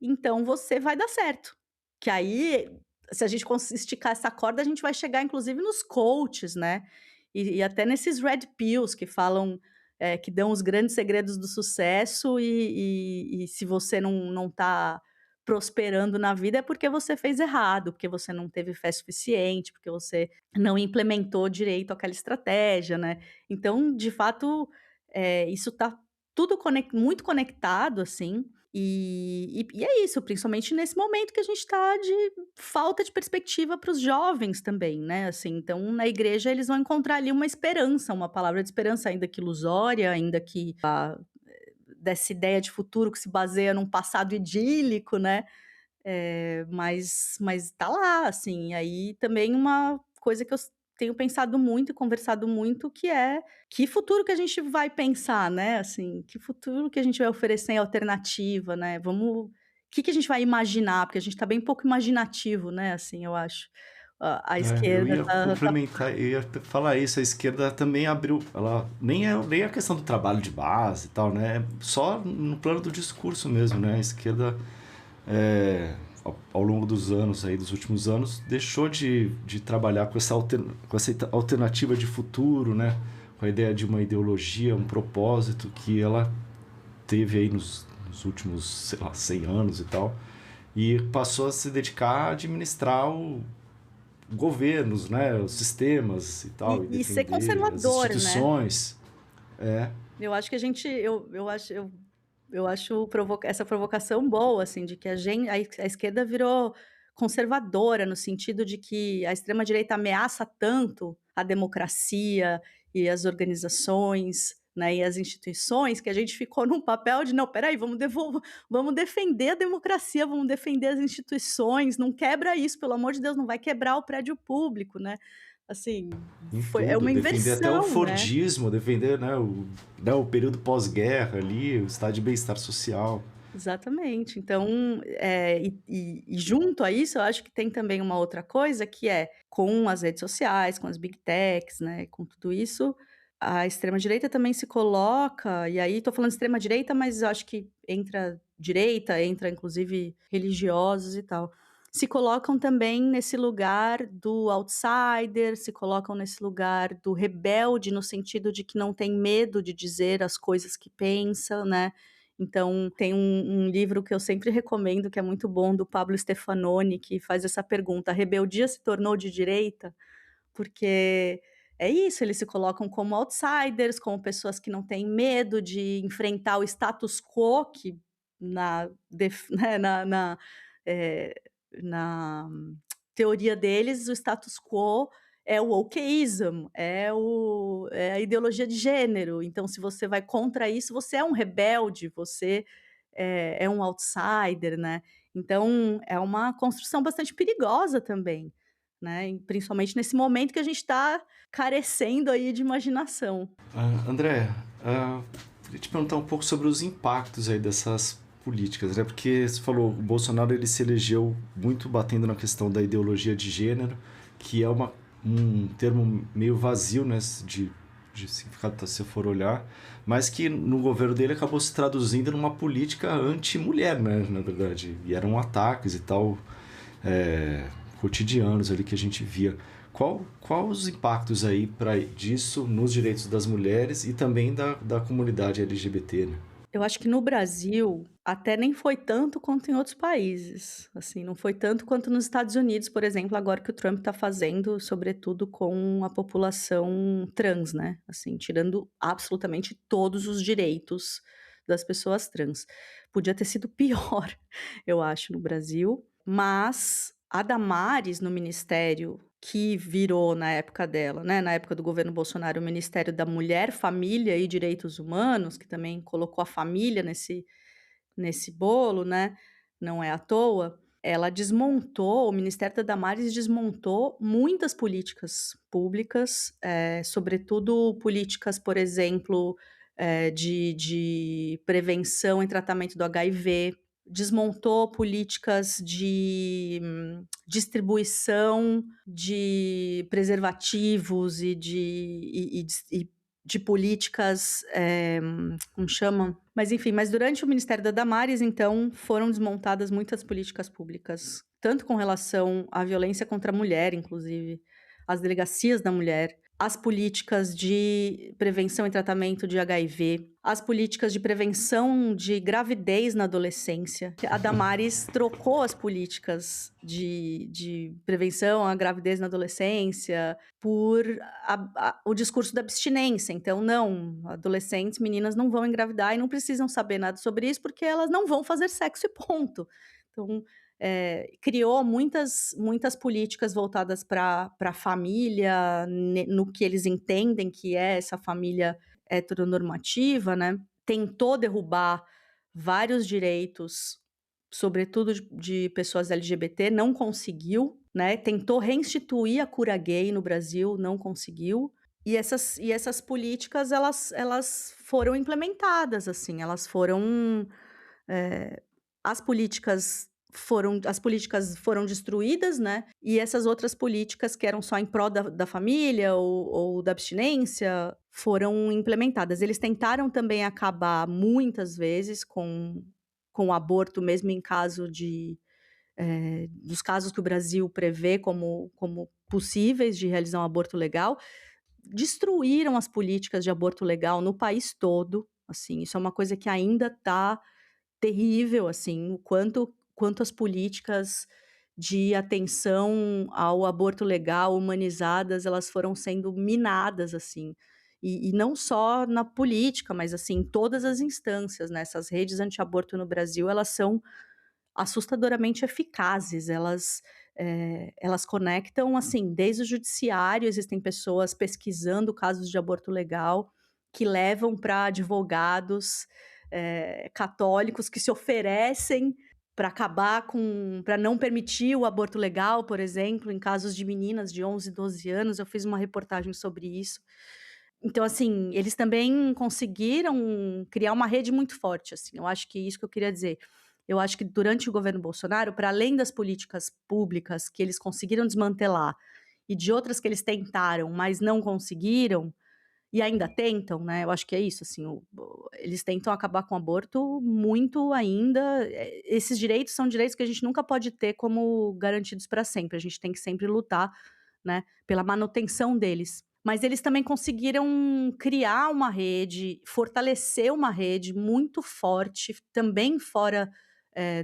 então você vai dar certo. Que aí, se a gente esticar essa corda, a gente vai chegar inclusive nos coaches, né, e até nesses red pills que falam, que dão os grandes segredos do sucesso e se você não tá prosperando na vida é porque você fez errado, porque você não teve fé suficiente, porque você não implementou direito aquela estratégia, né. Então, de fato, isso tá tudo muito conectado, assim, e é isso, principalmente nesse momento que a gente está de falta de perspectiva para os jovens também, né, assim, então na igreja eles vão encontrar ali uma esperança, uma palavra de esperança, ainda que ilusória, ainda que dessa ideia de futuro que se baseia num passado idílico, né, mas tá lá, assim, aí também uma coisa que eu tenho pensado muito e conversado muito, que é, que futuro que a gente vai pensar, né, assim, que futuro que a gente vai oferecer em alternativa, né, que a gente vai imaginar, porque a gente tá bem pouco imaginativo, né, assim, eu acho. A Eu esquerda ia tá complementar, eu ia falar isso, a esquerda também abriu, ela nem a questão do trabalho de base e tal, né? Só no plano do discurso mesmo, né? A esquerda, ao longo dos anos aí, dos últimos anos, deixou de trabalhar com com essa alternativa de futuro, né? Com a ideia de uma ideologia, um propósito que ela teve aí nos últimos, sei lá, 100 anos e tal, e passou a se dedicar a administrar governos, né, os sistemas e tal, e e ser defender as conservador, né. instituições. É, Eu acho que a gente eu acho essa provocação boa, assim, de que a esquerda virou conservadora, no sentido de que a extrema direita ameaça tanto a democracia e as organizações, né, e as instituições, que a gente ficou num papel de: "Não, espera aí, vamos defender a democracia, vamos defender as instituições, não quebra isso, pelo amor de Deus, não vai quebrar o prédio público", né. Assim, em é tudo, uma defender até o inversão, né. Fordismo, defender, né, o período pós-guerra ali, o estado de bem-estar social. Exatamente. Então, e junto a isso, eu acho que tem também uma outra coisa que é, com as redes sociais, com as big techs, né, com tudo isso, a extrema direita também se coloca, e aí tô falando extrema direita, mas eu acho que entra direita, entra inclusive religiosos e tal, se colocam também nesse lugar do outsider, se colocam nesse lugar do rebelde, no sentido de que não tem medo de dizer as coisas que pensa, né. Então, tem um livro que eu sempre recomendo, que é muito bom, do Pablo Stefanoni, que faz essa pergunta: "A rebeldia se tornou de direita?" Porque é isso, eles se colocam como outsiders, como pessoas que não têm medo de enfrentar o status quo, que né, eh, na teoria deles, o status quo é o wokeism, é a ideologia de gênero. Então, se você vai contra isso, você é um rebelde, você é um outsider, né. Então, é uma construção bastante perigosa também, né, e principalmente nesse momento que a gente está carecendo aí de imaginação. André, queria te perguntar um pouco sobre os impactos aí dessas políticas, né? Porque você falou, o Bolsonaro ele se elegeu muito batendo na questão da ideologia de gênero, que é um termo meio vazio, né? De significado, se você for olhar, mas que no governo dele acabou se traduzindo numa política anti-mulher, né? Na verdade, e eram ataques e tal, é, cotidianos ali que a gente via. Qual os impactos aí disso nos direitos das mulheres e também da comunidade LGBT, né? Eu acho que no Brasil, até nem foi tanto quanto em outros países, assim, não foi tanto quanto nos Estados Unidos, por exemplo, agora que o Trump está fazendo, sobretudo com a população trans, né, assim, tirando absolutamente todos os direitos das pessoas trans. Podia ter sido pior, eu acho, no Brasil, mas a Damares no ministério que virou na época dela, né, na época do governo Bolsonaro, o Ministério da Mulher, Família e Direitos Humanos, que também colocou a família nesse bolo, né, não é à toa, ela desmontou, o Ministério da Damares desmontou muitas políticas públicas, sobretudo políticas, por exemplo, de prevenção e tratamento do HIV, desmontou políticas de distribuição de preservativos e de políticas, como chama? Mas enfim, mas durante o Ministério da Damares, então, foram desmontadas muitas políticas públicas, tanto com relação à violência contra a mulher, inclusive, as delegacias da mulher, as políticas de prevenção e tratamento de HIV, as políticas de prevenção de gravidez na adolescência. A Damares trocou as políticas de prevenção à gravidez na adolescência por o discurso da abstinência. Então, não, adolescentes, meninas não vão engravidar e não precisam saber nada sobre isso, porque elas não vão fazer sexo e ponto. Então, criou muitas políticas voltadas para a família, no que eles entendem que é essa família heteronormativa, né? Tentou derrubar vários direitos, sobretudo de pessoas LGBT, não conseguiu, né? Tentou reinstituir a cura gay no Brasil, não conseguiu. E essas políticas, elas foram implementadas, assim, elas foram, eh, as políticas foram destruídas, né, e essas outras políticas que eram só em prol da família ou da abstinência, foram implementadas. Eles tentaram também acabar muitas vezes com o aborto, mesmo em caso dos casos que o Brasil prevê como possíveis de realizar um aborto legal. Destruíram as políticas de aborto legal no país todo, assim, isso é uma coisa que ainda está terrível, assim, o quanto as políticas de atenção ao aborto legal, humanizadas, elas foram sendo minadas, assim. E não só na política, mas, assim, em todas as instâncias, né, essas redes antiaborto no Brasil, elas são assustadoramente eficazes, elas conectam, assim, desde o judiciário, existem pessoas pesquisando casos de aborto legal, que levam para advogados, católicos que se oferecem para não permitir o aborto legal, por exemplo, em casos de meninas de 11, 12 anos, eu fiz uma reportagem sobre isso. Então, assim, eles também conseguiram criar uma rede muito forte, assim, eu acho que é isso que eu queria dizer. Eu acho que durante o governo Bolsonaro, para além das políticas públicas que eles conseguiram desmantelar e de outras que eles tentaram, mas não conseguiram, e ainda tentam, né, eu acho que é isso, assim, eles tentam acabar com o aborto muito ainda, esses direitos são direitos que a gente nunca pode ter como garantidos para sempre, a gente tem que sempre lutar, né, pela manutenção deles. Mas eles também conseguiram criar uma rede, fortalecer uma rede muito forte, também fora,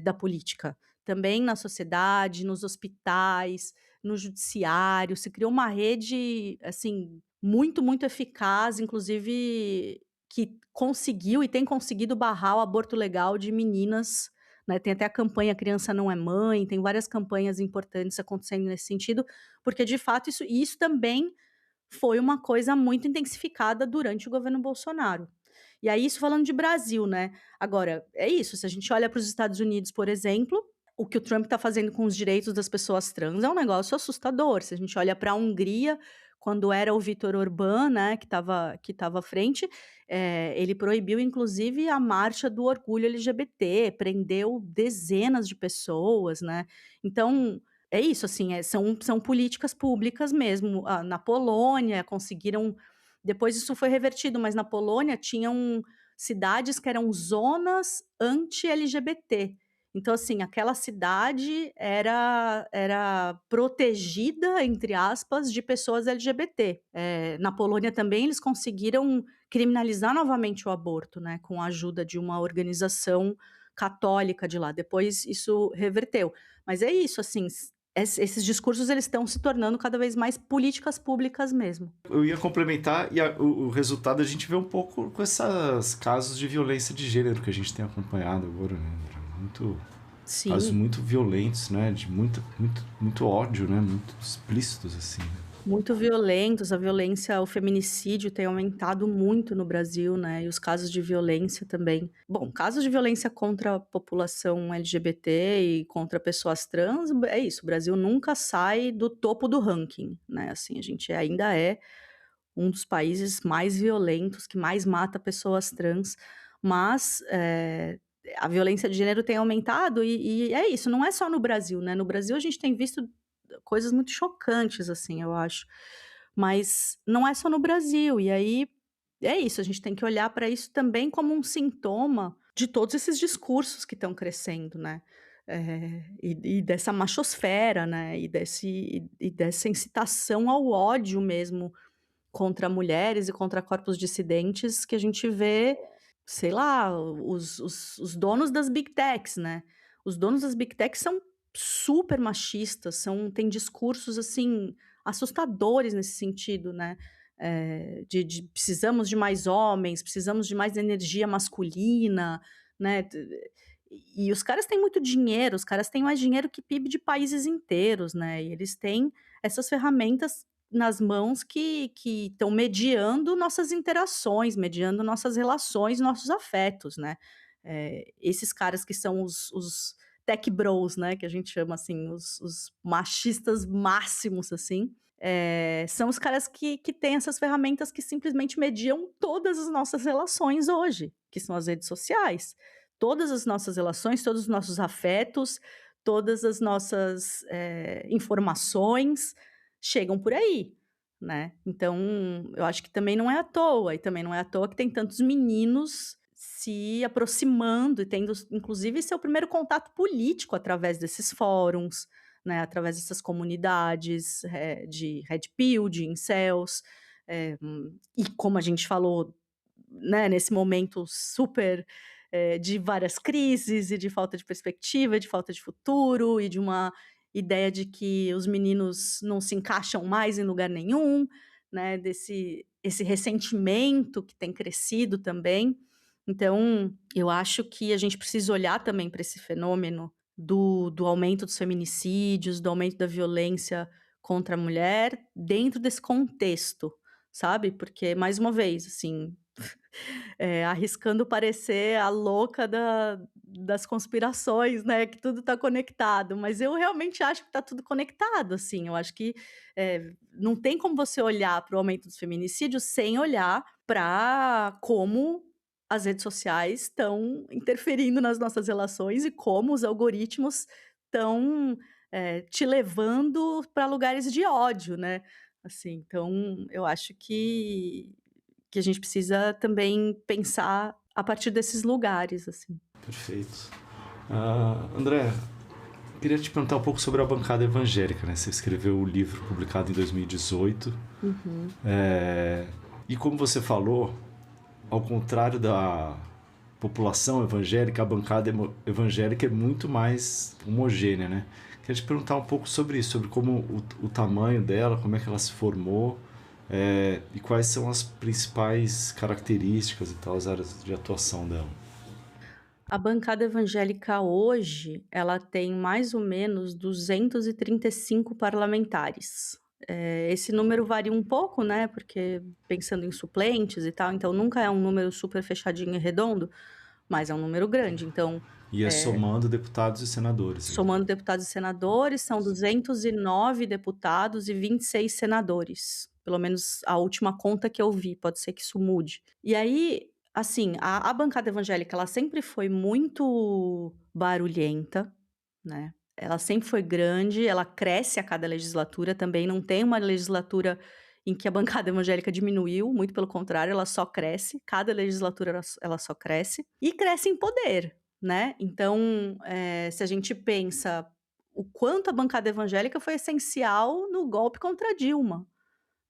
da política, também na sociedade, nos hospitais, no judiciário, se criou uma rede, assim, muito, muito eficaz, inclusive que conseguiu e tem conseguido barrar o aborto legal de meninas, né, tem até a campanha Criança Não é Mãe, tem várias campanhas importantes acontecendo nesse sentido, porque de fato isso também foi uma coisa muito intensificada durante o governo Bolsonaro. E aí isso falando de Brasil, né, agora, é isso, se a gente olha para os Estados Unidos, por exemplo, o que o Trump está fazendo com os direitos das pessoas trans é um negócio assustador. Se a gente olha para a Hungria, quando era o Viktor Orbán, né, que estava à frente, ele proibiu inclusive a marcha do orgulho LGBT, prendeu dezenas de pessoas, né. Então, é isso, assim, são políticas públicas mesmo. Na Polônia conseguiram, depois isso foi revertido, mas na Polônia tinham cidades que eram zonas anti-LGBT. Então, assim, aquela cidade era protegida, entre aspas, de pessoas LGBT. Na Polônia também eles conseguiram criminalizar novamente o aborto, né, com a ajuda de uma organização católica de lá. Depois isso reverteu. Mas é isso, assim, esses discursos eles estão se tornando cada vez mais políticas públicas mesmo. Eu ia complementar e o resultado a gente vê um pouco com esses casos de violência de gênero que a gente tem acompanhado agora, né? Muito, casos Sim. muito violentos, né? De muito ódio, né? Muito explícitos, assim, né? Muito violentos, a violência, o feminicídio tem aumentado muito no Brasil, né, e os casos de violência também. Bom, casos de violência contra a população LGBT e contra pessoas trans, é isso, o Brasil nunca sai do topo do ranking, né, assim, a gente ainda é um dos países mais violentos, que mais mata pessoas trans, mas, a violência de gênero tem aumentado e é isso, não é só no Brasil, né, no Brasil a gente tem visto coisas muito chocantes, assim, eu acho. Mas não é só no Brasil, e aí é isso, a gente tem que olhar para isso também como um sintoma de todos esses discursos que estão crescendo, né. E dessa machosfera, né, e dessa incitação ao ódio mesmo contra mulheres e contra corpos dissidentes que a gente vê, sei lá, os donos das big techs, né. Os donos das big techs são super machistas, têm discursos, assim, assustadores nesse sentido, né, de precisamos de mais homens, precisamos de mais energia masculina, né, e os caras têm muito dinheiro, os caras têm mais dinheiro que PIB de países inteiros, né, e eles têm essas ferramentas nas mãos que estão mediando nossas interações, mediando nossas relações, nossos afetos, né. Esses caras que são os tech bros, né, que a gente chama, assim, os machistas máximos, assim, são os caras que têm essas ferramentas que simplesmente mediam todas as nossas relações hoje, que são as redes sociais. Todas as nossas relações, todos os nossos afetos, todas as nossas, informações chegam por aí, né. Então, eu acho que também não é à toa, e também não é à toa que tem tantos meninos se aproximando e tendo inclusive seu primeiro contato político através desses fóruns, né, através dessas comunidades, de red pill, de incels, e como a gente falou, né, nesse momento super, de várias crises e de falta de perspectiva, de falta de futuro e de uma ideia de que os meninos não se encaixam mais em lugar nenhum, né, esse ressentimento que tem crescido também. Então, eu acho que a gente precisa olhar também para esse fenômeno do aumento dos feminicídios, do aumento da violência contra a mulher, dentro desse contexto, sabe, porque mais uma vez, assim, arriscando parecer a louca das conspirações, né, que tudo está conectado, mas eu realmente acho que está tudo conectado, assim, eu acho que, não tem como você olhar para o aumento dos feminicídios sem olhar para como as redes sociais estão interferindo nas nossas relações e como os algoritmos estão, te levando para lugares de ódio, né, assim, então eu acho que a gente precisa também pensar a partir desses lugares, assim. Perfeito. André, queria te perguntar um pouco sobre a bancada evangélica, né? Você escreveu o livro publicado em 2018. Uhum. E como você falou, ao contrário da população evangélica, a bancada evangélica é muito mais homogênea, né? Queria te perguntar um pouco sobre isso, sobre como o tamanho dela, como é que ela se formou, e quais são as principais características e tal, as áreas de atuação dela. A bancada evangélica hoje, ela tem mais ou menos 235 parlamentares. Esse número varia um pouco, né, porque pensando em suplentes e tal, então nunca é um número super fechadinho e redondo, mas é um número grande. Então, E é eh, somando deputados e senadores, né? somando deputados e senadores, são 209 deputados e 26 senadores, pelo menos a última conta que eu vi, pode ser que isso mude. E aí, assim, a bancada evangélica, ela sempre foi muito barulhenta, né, ela sempre foi grande, ela cresce a cada legislatura também, não tem uma legislatura em que a bancada evangélica diminuiu, muito pelo contrário, ela só cresce, cada legislatura ela só cresce, e cresce em poder. né. Então, se a gente pensa o quanto a bancada evangélica foi essencial no golpe contra Dilma,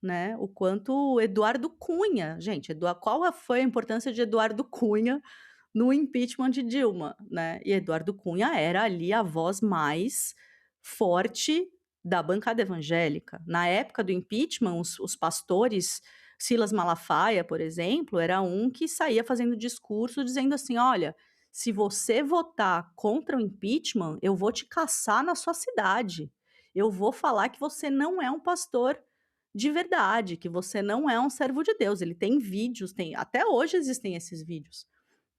né, o quanto Eduardo Cunha gente, qual foi a importância de Eduardo Cunha no impeachment de Dilma, né, e Eduardo Cunha era ali a voz mais forte da bancada evangélica. Na época do impeachment, os pastores, Silas Malafaia, por exemplo, era um que saía fazendo discurso dizendo assim: "Olha, se você votar contra o impeachment, eu vou te caçar na sua cidade. Eu vou falar que você não é um pastor de verdade, que você não é um servo de Deus". Ele tem vídeos, tem até hoje existem esses vídeos,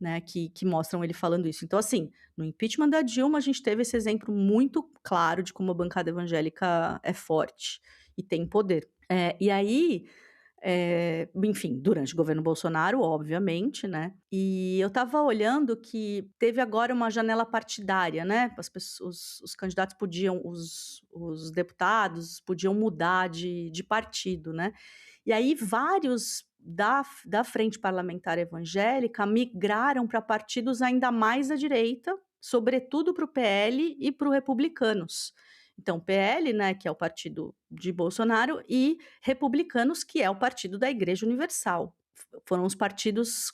né, que mostram ele falando isso. Então, assim, no impeachment da Dilma, a gente teve esse exemplo muito claro de como a bancada evangélica é forte e tem poder. E aí, enfim, durante o governo Bolsonaro, obviamente, né, e eu estava olhando que teve agora uma janela partidária, né, as pessoas os candidatos podiam os deputados podiam mudar de partido, né. E aí vários da frente parlamentar evangélica migraram para partidos ainda mais à direita, sobretudo para o PL e para o Republicanos. Então, PL, né, que é o partido de Bolsonaro, e Republicanos, que é o partido da Igreja Universal. Foram os partidos,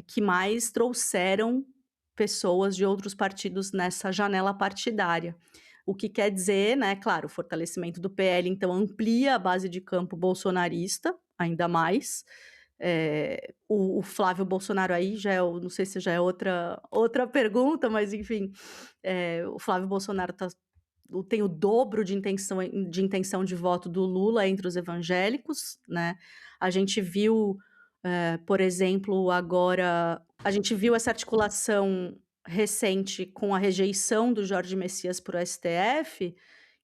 que mais trouxeram pessoas de outros partidos nessa janela partidária. O que quer dizer, né, claro, o fortalecimento do PL, então, amplia a base de campo bolsonarista, ainda mais. O Flávio Bolsonaro aí já é não sei se já é outra pergunta, mas enfim, o Flávio Bolsonaro tem o dobro de intenção de voto do Lula entre os evangélicos, né. A gente viu, por exemplo, agora a gente viu essa articulação recente com a rejeição do Jorge Messias para o STF,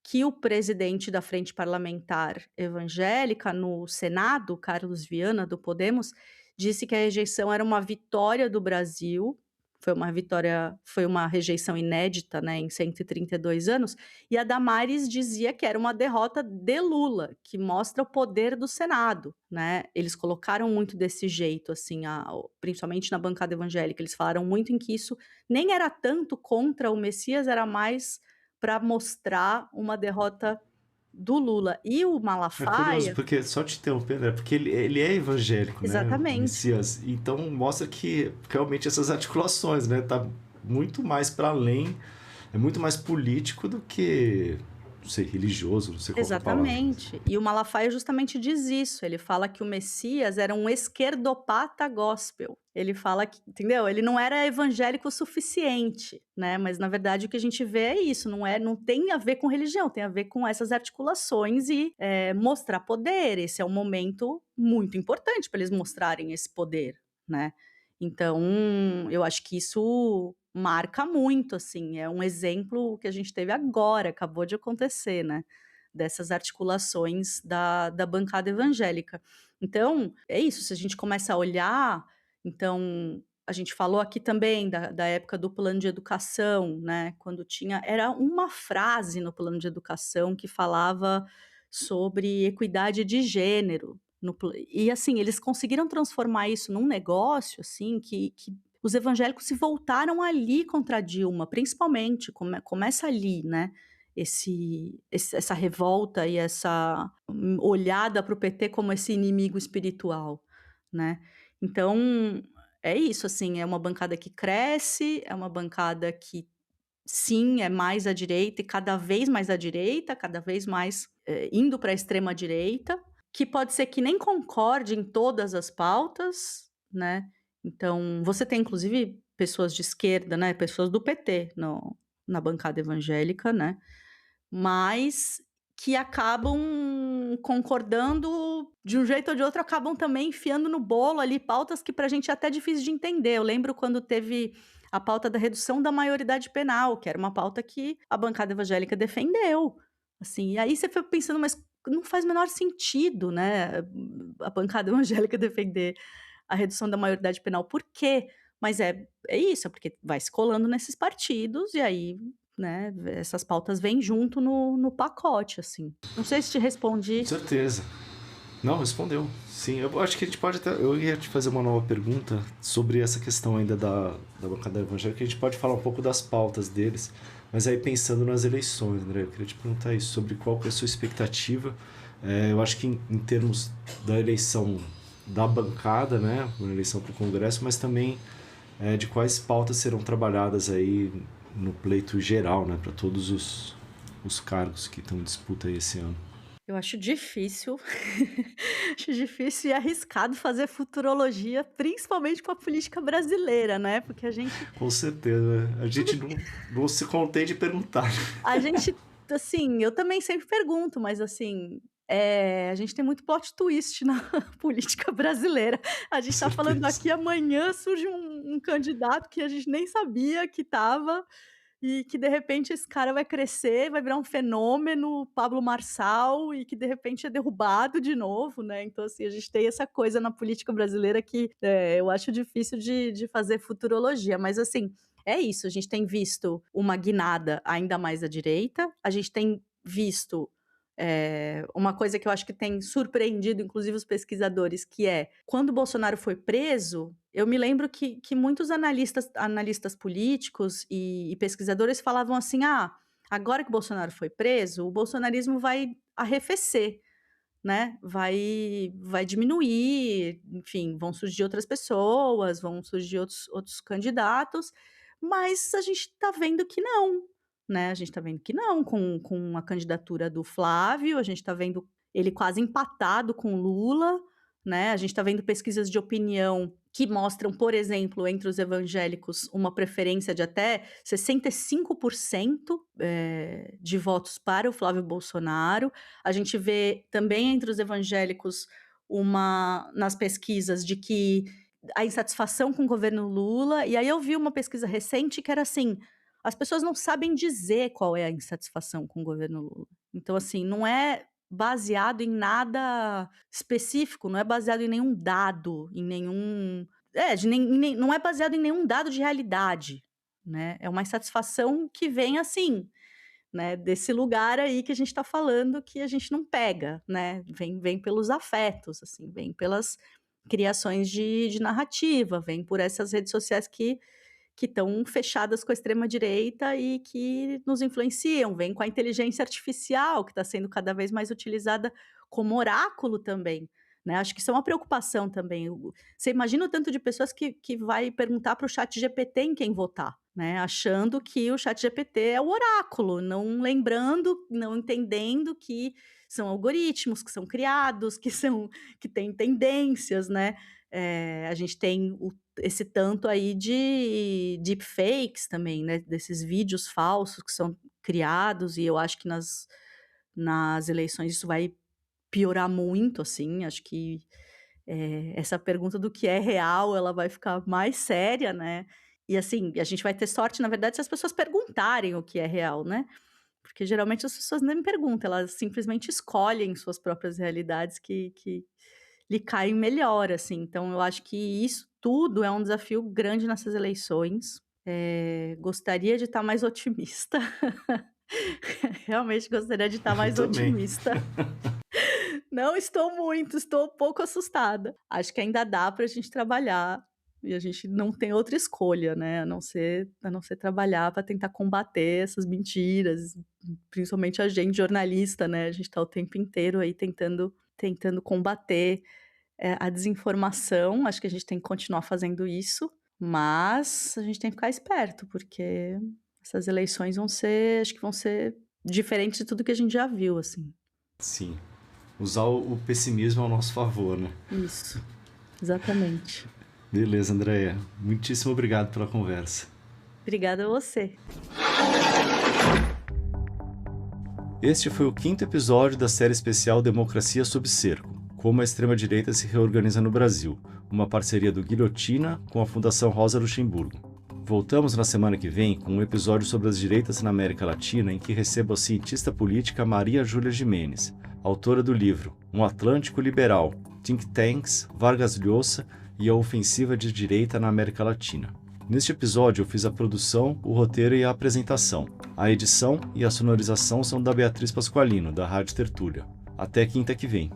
que o presidente da Frente Parlamentar Evangélica no Senado, Carlos Viana, do Podemos, disse que a rejeição era uma vitória do Brasil, foi uma rejeição inédita, né, em 132 anos, e a Damares dizia que era uma derrota de Lula, que mostra o poder do Senado, né. Eles colocaram muito desse jeito, assim, principalmente na bancada evangélica, eles falaram muito em que isso nem era tanto contra o Messias, era mais para mostrar uma derrota do Lula. E o É curioso, Malafaia porque, só te interrompendo, é porque ele é evangélico, né, o exatamente. Messias, então mostra que realmente essas articulações, né, tá muito mais para além, é muito mais político do que, não sei, religioso, não sei qual que é a palavra. Exatamente. E o Malafaia justamente diz isso, ele fala que o Messias era um esquerdopata gospel. Ele fala que entendeu? Ele não era evangélico o suficiente, né, mas na verdade o que a gente vê é isso, não tem a ver com religião, tem a ver com essas articulações e, mostrar poder, esse é um momento muito importante para eles mostrarem esse poder, né. Então, eu acho que isso marca muito, assim, é um exemplo que a gente teve agora, acabou de acontecer, né, dessas articulações da bancada evangélica. Então, é isso, se a gente começa a olhar, então, a gente falou aqui também da época do plano de educação, né, quando tinha era uma frase no plano de educação que falava sobre equidade de gênero, e assim, eles conseguiram transformar isso num negócio, assim, que os evangélicos se voltaram ali contra a Dilma, principalmente, começa ali, né, essa revolta e essa olhada para o PT como esse inimigo espiritual, né. Então, é isso, assim, é uma bancada que cresce, é uma bancada que, sim, é mais à direita e cada vez mais à direita, cada vez mais, indo para a extrema direita, que pode ser que nem concorde em todas as pautas, né, então você tem inclusive pessoas de esquerda, né, pessoas do PT na bancada evangélica, né, mas que acabam concordando de um jeito ou de outro, acabam também enfiando no bolo ali pautas que pra gente é até difícil de entender. Eu lembro quando teve a pauta da redução da maioridade penal, que era uma pauta que a bancada evangélica defendeu, assim, e aí você fica pensando: "Mas não faz o menor sentido, né, a bancada evangélica defender a redução da maioridade penal, por quê?". Mas é isso, é porque vai se colando nesses partidos e aí, né, essas pautas vêm junto no pacote, assim. Não sei se te Com respondi. certeza. Não, respondeu. Sim, eu acho que a gente pode até. Eu ia te fazer uma nova pergunta sobre essa questão ainda da bancada evangélica. A gente pode falar um pouco das pautas deles, mas aí pensando nas eleições, André, eu queria te perguntar isso, sobre qual que é a sua expectativa. Eu acho que em termos da eleição da bancada, né, uma eleição para o Congresso, mas também de quais pautas serão trabalhadas aí no pleito geral, né, para todos os cargos que estão em disputa aí esse ano. Eu acho difícil, acho difícil e arriscado fazer futurologia, principalmente com a política brasileira, né, porque a gente Com certeza, né? A tudo gente não se contém de perguntar. a gente assim, eu também sempre pergunto, mas assim, a gente tem muito plot twist na política brasileira. A Com gente tá falando certeza. aqui, amanhã surge um candidato que a gente nem sabia que estava, e que de repente esse cara vai crescer, vai virar um fenômeno, Pablo Marçal, e que de repente é derrubado de novo, né. Então assim, a gente tem essa coisa na política brasileira que, eu acho difícil de fazer futurologia, mas assim, é isso, a gente tem visto uma guinada ainda mais à direita, a gente tem visto, uma coisa que eu acho que tem surpreendido inclusive os pesquisadores, que é, quando o Bolsonaro foi preso, eu me lembro que muitos analistas políticos e pesquisadores falavam assim: "Ah, agora que o Bolsonaro foi preso, o bolsonarismo vai arrefecer, né, vai diminuir, enfim, vão surgir outras pessoas, vão surgir outros candidatos", mas a gente está vendo que não, né, a gente está vendo que não, com a candidatura do Flávio, a gente está vendo ele quase empatado com o Lula, né, a gente está vendo pesquisas de opinião que mostram, por exemplo, entre os evangélicos, uma preferência de até 65%, de votos para o Flávio Bolsonaro. A gente vê também entre os evangélicos nas pesquisas de que a insatisfação com o governo Lula, e aí eu vi uma pesquisa recente que era assim, as pessoas não sabem dizer qual é a insatisfação com o governo Lula. Então assim, não é baseado em nada específico, não é baseado em nenhum dado, em nenhum de nem não é baseado em nenhum dado de realidade, né, é uma insatisfação que vem assim, né, desse lugar aí que a gente está falando que a gente não pega, né, vem pelos afetos, assim, vem pelas criações de narrativa, vem por essas redes sociais que estão fechadas com a extrema direita e que nos influenciam, vem com a inteligência artificial que está sendo cada vez mais utilizada como oráculo também, né, acho que isso é uma preocupação também, você imagina o tanto de pessoas que vai perguntar para o ChatGPT em quem votar, né, achando que o ChatGPT é o oráculo, não lembrando, não entendendo que são algoritmos que são criados, que têm tendências, né, a gente tem esse tanto aí de deepfakes também, né, desses vídeos falsos que são criados, e eu acho que nas eleições isso vai piorar muito, assim, acho que, essa pergunta do que é real, ela vai ficar mais séria, né, e assim, a gente vai ter sorte, na verdade, se as pessoas perguntarem o que é real, né, porque geralmente as pessoas nem perguntam, elas simplesmente escolhem suas próprias realidades que lhe caem melhor, assim. Então eu acho que isso tudo é um desafio grande nessas eleições. Gostaria de estar mais otimista. Realmente gostaria de estar Eu mais também. otimista. Não estou muito, estou um pouco assustada. Acho que ainda dá para a gente trabalhar e a gente não tem outra escolha, né, a não ser trabalhar para tentar combater essas mentiras, principalmente a gente jornalista, né, a gente está o tempo inteiro aí tentando combater a desinformação, acho que a gente tem que continuar fazendo isso, mas a gente tem que ficar esperto, porque essas eleições acho que vão ser diferentes de tudo que a gente já viu, assim. Sim. Usar o pessimismo ao nosso favor, né? Isso, exatamente. Beleza, Andréia. Muitíssimo obrigado pela conversa. Obrigada a você. Este foi o 5º episódio da série especial Democracia sob Cerco, como a extrema-direita se reorganiza no Brasil, uma parceria do Guilhotina com a Fundação Rosa Luxemburgo. Voltamos na semana que vem com um episódio sobre as direitas na América Latina em que recebo a cientista política Maria Júlia Gimenez, autora do livro Um Atlântico Liberal, Think Tanks, Vargas Llosa e a Ofensiva de Direita na América Latina. Neste episódio eu fiz a produção, o roteiro e a apresentação. A edição e a sonorização são da Beatriz Pasqualino, da Rádio Tertúlia. Até quinta que vem.